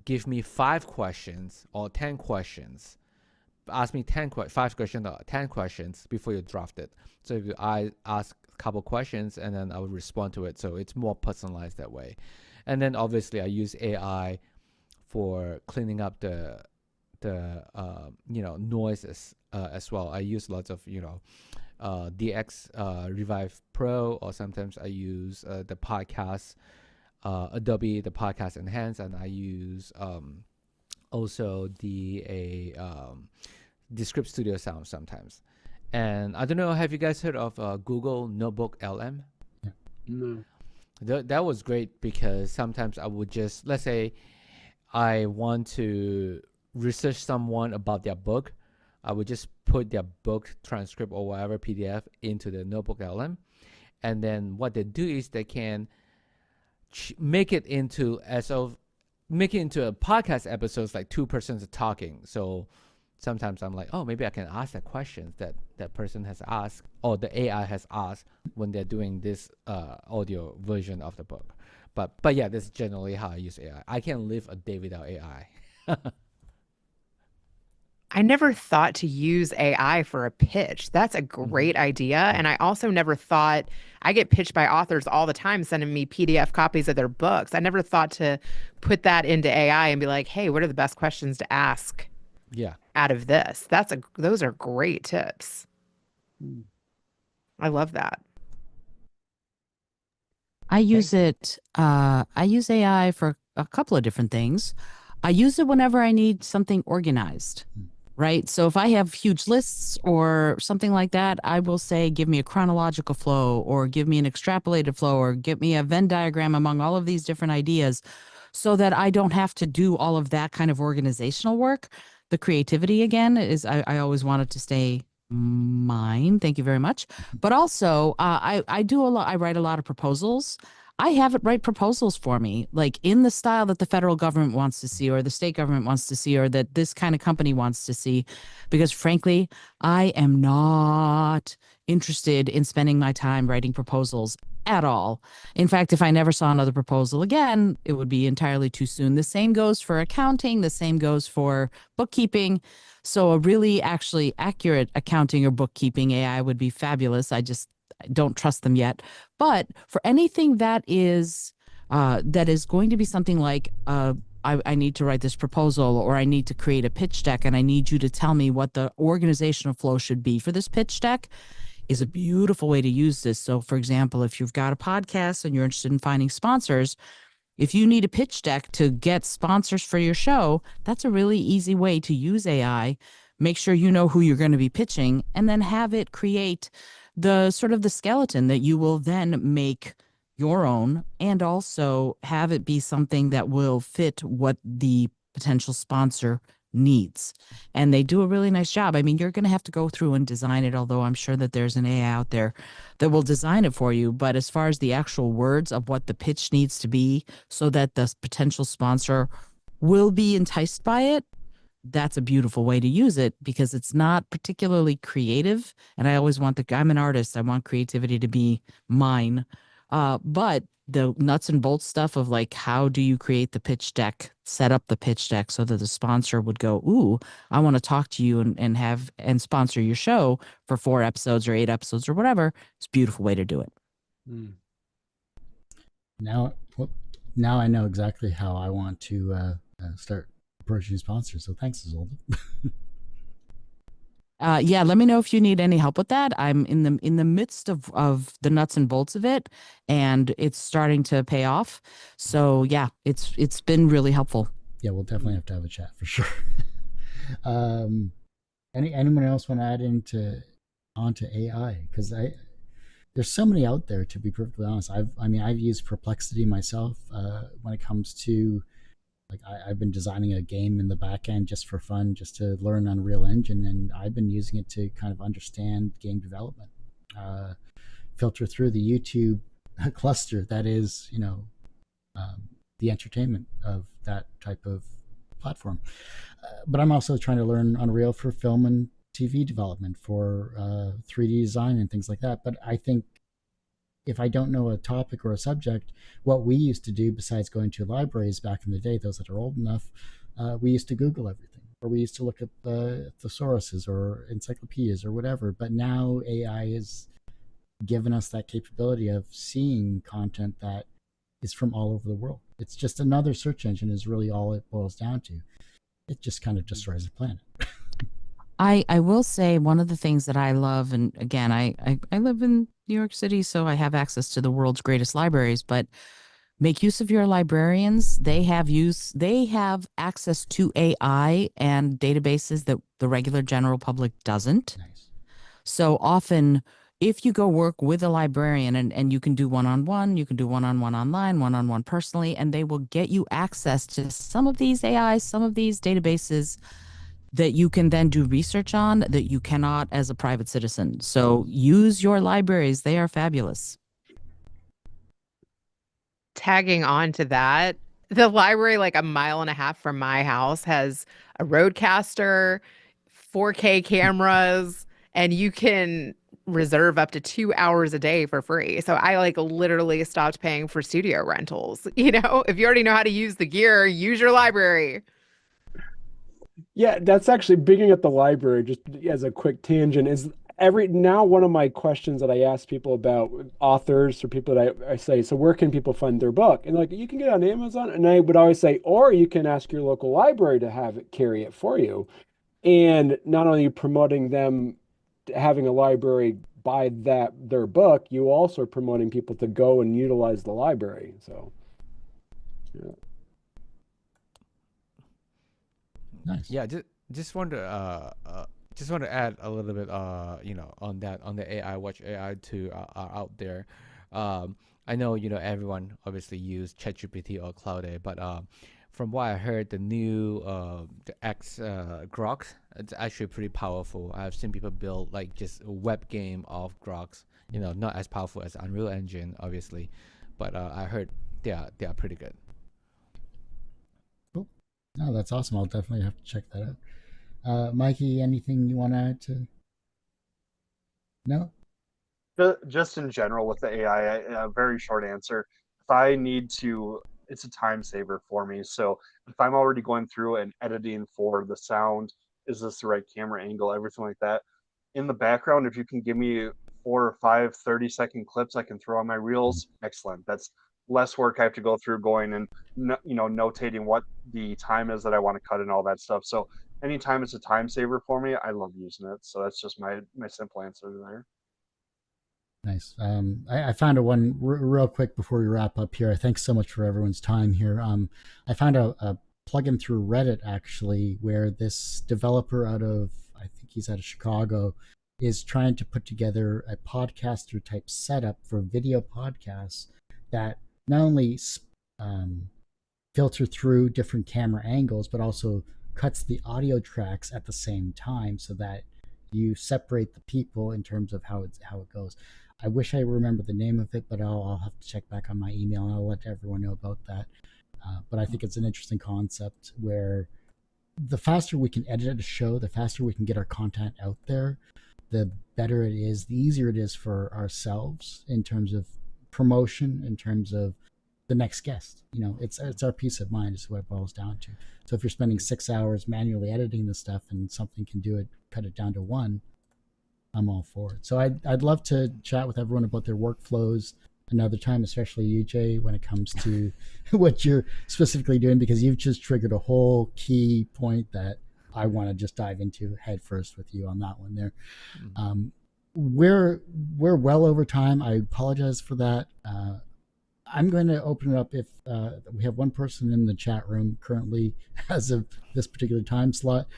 give me 5 questions or 10 questions. Ask me 5 questions or 10 questions before you draft it. So if I ask a couple questions, and then I will respond to it, so it's more personalized that way. And then obviously I use AI for cleaning up the noises as well. I use lots of DX Revive Pro, or sometimes I use the podcast Adobe, the Podcast Enhance, and I use also the Script Studio Sound sometimes. And I don't know, have you guys heard of Google Notebook LM? Yeah. No. That was great, because sometimes I would just, let's say I want to research someone about their book, I would just put their book transcript or whatever PDF into the Notebook LM, and then what they do is they can make it into a podcast episodes, like 2 persons talking. So sometimes I'm like, oh, maybe I can ask the questions that person has asked, or the AI has asked when they're doing this audio version of the book. But yeah, that's generally how I use AI. I can't live a day without AI. I never thought to use AI for a pitch. That's a great idea. And I also never thought, I get pitched by authors all the time sending me PDF copies of their books. I never thought to put that into AI and be like, hey, what are the best questions to ask out of this? Those are great tips. I love that. I use it. I use AI for a couple of different things. I use it whenever I need something organized, right? So if I have huge lists or something like that, I will say, give me a chronological flow, or give me an extrapolated flow, or get me a Venn diagram among all of these different ideas, so that I don't have to do all of that kind of organizational work. The creativity, again, is I always want it to stay mine. Thank you very much. But also, I do a lot. I write a lot of proposals. I have it write proposals for me, like in the style that the federal government wants to see, or the state government wants to see, or that this kind of company wants to see. Because frankly, I am not interested in spending my time writing proposals at all. In fact, if I never saw another proposal again, it would be entirely too soon. The same goes for accounting. The same goes for bookkeeping. So a really actually accurate accounting or bookkeeping AI would be fabulous. I don't trust them yet. But for anything that is going to be something like, I need to write this proposal, or I need to create a pitch deck, and I need you to tell me what the organizational flow should be for this pitch deck, is a beautiful way to use this. So for example, if you've got a podcast and you're interested in finding sponsors, if you need a pitch deck to get sponsors for your show, that's a really easy way to use AI. Make sure you know who you're going to be pitching, and then have it create the sort of the skeleton that you will then make your own, and also have it be something that will fit what the potential sponsor needs. And they do a really nice job. I mean, you're going to have to go through and design it, although I'm sure that there's an AI out there that will design it for you. But as far as the actual words of what the pitch needs to be so that the potential sponsor will be enticed by it, that's a beautiful way to use it, because it's not particularly creative. And I always I'm an artist. I want creativity to be mine. But the nuts and bolts stuff of, like, how do you create the pitch deck, set up the pitch deck so that the sponsor would go, ooh, I want to talk to you and sponsor your show for 4 episodes or 8 episodes or whatever. It's a beautiful way to do it. Now I know exactly how I want to start approaching sponsors. So thanks, Izolda. Yeah, let me know if you need any help with that. I'm in the midst of the nuts and bolts of it, and it's starting to pay off. So yeah, it's been really helpful. Yeah, we'll definitely have to have a chat for sure. Anyone else want to add onto AI? Because there's so many out there, to be perfectly honest. I've used Perplexity myself when it comes to, like, I've been designing a game in the back end just for fun, just to learn Unreal Engine, and I've been using it to kind of understand game development, filter through the YouTube cluster that is, the entertainment of that type of platform. But I'm also trying to learn Unreal for film and TV development, for 3D design and things like that. But I think if I don't know a topic or a subject, what we used to do besides going to libraries back in the day, those that are old enough, we used to Google everything, or we used to look at thesauruses or encyclopedias or whatever. But now AI has given us that capability of seeing content that is from all over the world. It's just another search engine is really all it boils down to. It just kind of destroys the planet. I will say one of the things that I love, and again, I live in New York City, so I have access to the world's greatest libraries, but make use of your librarians. They have access to AI and databases that the regular general public doesn't. Nice. So often, if you go work with a librarian and you can do one-on-one, you can do one-on-one online, one-on-one personally, and they will get you access to some of these AIs, some of these databases that you can then do research on that you cannot as a private citizen. So use your libraries. They are fabulous. Tagging on to that, the library like a mile and a half from my house has a Rodecaster, 4K cameras, and you can reserve up to 2 hours a day for free. So I like literally stopped paying for studio rentals. If you already know how to use the gear, use your library. Yeah, that's actually being at the library, just as a quick tangent, is now one of my questions that I ask people about authors or people that I say, so where can people find their book? And like, you can get it on Amazon. And I would always say, or you can ask your local library to have it carry it for you. And not only promoting them having a library buy their book, you also are promoting people to go and utilize the library. So, yeah. Nice. Yeah, just want to add a little bit on the AI, watch AI to are out there. I know everyone obviously use ChatGPT or Cloud AI, but from what I heard, the new the X Groks, it's actually pretty powerful. I've seen people build like just a web game of Groks, not as powerful as Unreal Engine obviously, but I heard they are pretty good. Oh, that's awesome. I'll definitely have to check that out. Mikey, anything you want to add to? No? Just in general with the AI, a very short answer. If I need to, it's a time saver for me. So if I'm already going through and editing for the sound, is this the right camera angle, everything like that, in the background, if you can give me 4 or 5 30-second clips I can throw on my reels, excellent. That's less work I have to go through going and notating what the time is that I want to cut and all that stuff. So anytime it's a time saver for me, I love using it. So that's just my simple answer there. Nice. I found one real quick before we wrap up here. Thanks so much for everyone's time here. I found a plugin through Reddit actually, where this developer I think he's out of Chicago, is trying to put together a podcaster type setup for video podcasts that not only filter through different camera angles, but also cuts the audio tracks at the same time so that you separate the people in terms of how it goes. I wish I remember the name of it, but I'll have to check back on my email and I'll let everyone know about that. But I think it's an interesting concept where the faster we can edit a show, the faster we can get our content out there, the better it is, the easier it is for ourselves in terms of promotion, in terms of the next guest. It's our peace of mind is what it boils down to. So if you're spending 6 hours manually editing this stuff and something can do it, cut it down to 1, I'm all for it. So I'd love to chat with everyone about their workflows another time, especially you, Jay, when it comes to what you're specifically doing, because you've just triggered a whole key point that I want to just dive into head first with you on that one there. Mm-hmm. We're well over time. I apologize for that. I'm going to open it up if we have one person in the chat room currently as of this particular time slot.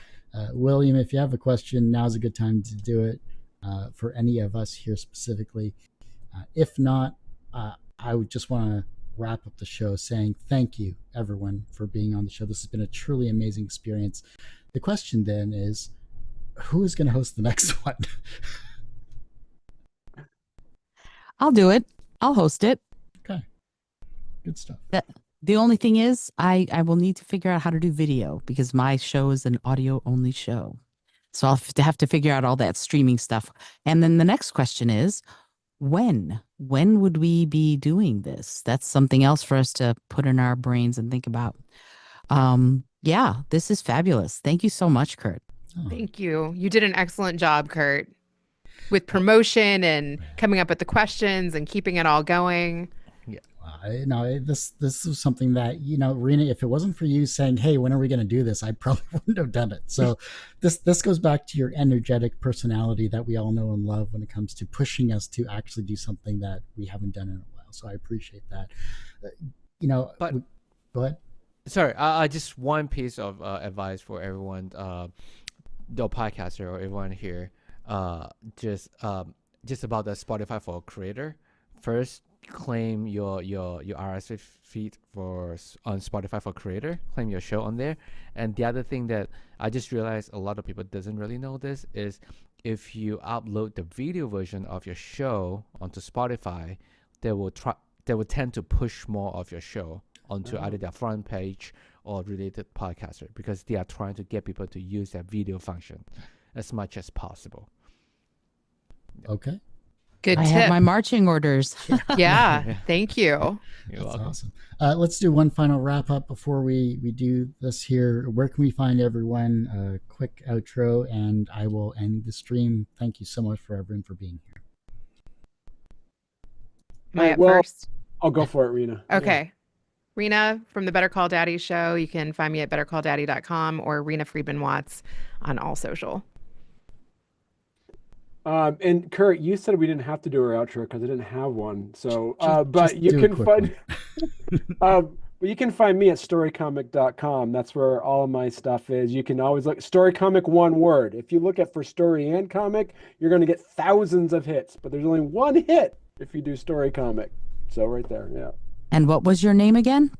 William, if you have a question, now's a good time to do it for any of us here specifically. If not, I would just want to wrap up the show saying thank you, everyone, for being on the show. This has been a truly amazing experience. The question then is, who is going to host the next one? I'll do it. I'll host it. Okay. Good stuff. The only thing is, I will need to figure out how to do video because my show is an audio only show. So I'll have to figure out all that streaming stuff. And then the next question is, when would we be doing this? That's something else for us to put in our brains and think about. Yeah, this is fabulous. Thank you so much, Kurt. Oh. Thank you. You did an excellent job, Kurt, with promotion and coming up with the questions and keeping it all going. This is something that, Reena, if it wasn't for you saying, hey, when are we going to do this, I probably wouldn't have done it. So this goes back to your energetic personality that we all know and love when it comes to pushing us to actually do something that we haven't done in a while. So I appreciate that. But go ahead. Sorry, just one piece of advice for everyone, the podcaster or everyone here, just about the Spotify for Creator. First, claim your RSS feed on Spotify for Creator. Claim your show on there. And the other thing that I just realized a lot of people doesn't really know this is if you upload the video version of your show onto Spotify, they will tend to push more of your show onto either their front page or related podcaster because they are trying to get people to use that video function as much as possible. Okay. Good I tip. have my marching orders. Yeah, thank you. You're That's welcome. awesome. Let's do one final wrap up before we do this here. Where can we find everyone? A quick outro, and I will end the stream. Thank you so much for everyone for being here. Am I up Well, first? I'll go for it, Reena. Okay. Reena from the Better Call Daddy show. You can find me at bettercalldaddy.com or Reena Friedman Watts on all social. And Kurt, you said we didn't have to do our outro because I didn't have one. So, Just but you do a can quick find, one. you can find me at storycomic.com. That's where all of my stuff is. You can always look storycomic, one word. If you look at for story and comic, you're going to get thousands of hits, but there's only one hit if you do story comic. So right there, yeah. And what was your name again?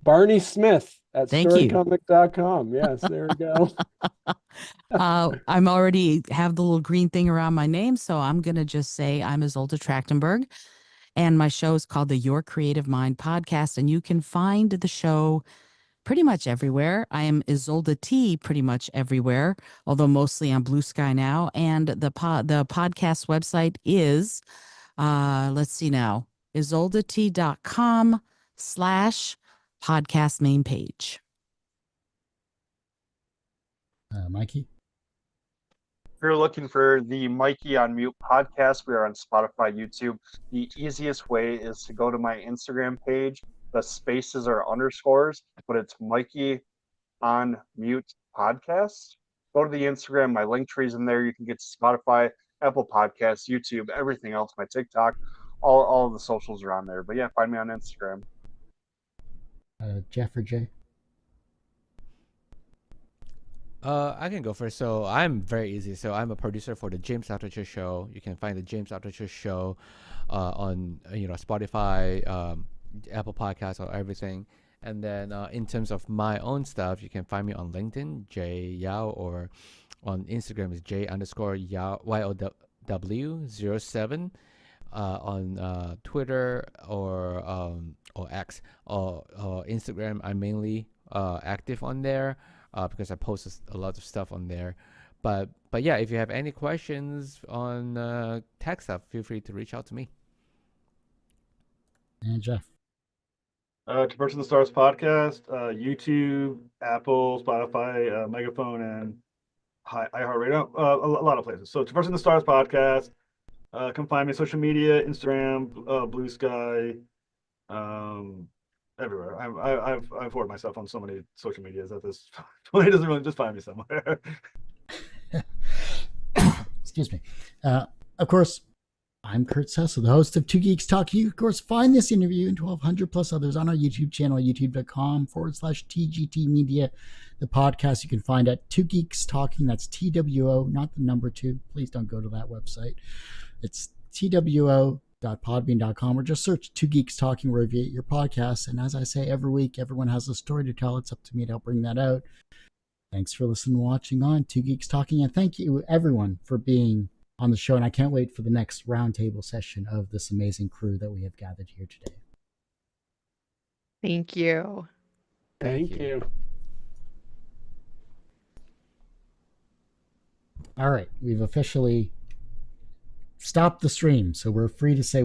Barney Smith at Thank you. storycomic.com. Yes, there we go. I'm already have the little green thing around my name, so I'm gonna just say I'm Izolda Trachtenberg, and my show is called the Your Creative Mind podcast, and you can find the show pretty much everywhere. I am Izolda T pretty much everywhere, although mostly on Blue Sky now. And the podcast website is, let's see now, izoldat.com/podcast main page. Mikey? If you're looking for the Mikey on Mute podcast, we are on Spotify, YouTube. The easiest way is to go to my Instagram page. The spaces are underscores, but it's Mikey on Mute podcast. Go to the Instagram. My link tree's in there. You can get to Spotify, Apple Podcasts, YouTube, everything else, my TikTok. All of the socials are on there. But yeah, find me on Instagram. Jeff or Jay? I can go first. So I'm very easy. So I'm a producer for the James Altucher Show. You can find the James Altucher Show on Spotify, Apple Podcasts, or everything. And then in terms of my own stuff, you can find me on LinkedIn, Jay Yao, or on Instagram is J_Yao YOW07. On Twitter or X or Instagram, I'm mainly active on there. Because I post a lot of stuff on there, but yeah, if you have any questions on tech stuff, feel free to reach out to me. And Jeff? To Perch in the Stars podcast, YouTube, Apple, Spotify, Megaphone, and iHeartRadio, a lot of places. So to Perch in the Stars podcast, come find me on social media, Instagram, Blue Sky, everywhere. I've forwarded myself on so many social medias that this point doesn't really, just find me somewhere. Excuse me. Of course, I'm Kurt Cecil, the host of Two Geeks Talking. You, of course, find this interview and 1,200 plus others on our YouTube channel, youtube.com/TGT Media. The podcast you can find at Two Geeks Talking. That's TWO, not the number 2. Please don't go to that website. It's TWO.podbean.com, or just search Two Geeks Talking wherever you get your podcasts. And as I say every week, everyone has a story to tell. It's up to me to help bring that out. Thanks for listening and watching on Two Geeks Talking. And thank you, everyone, for being on the show. And I can't wait for the next roundtable session of this amazing crew that we have gathered here today. Thank you. Thank you. All right. We've officially stopped the stream, so we're free to say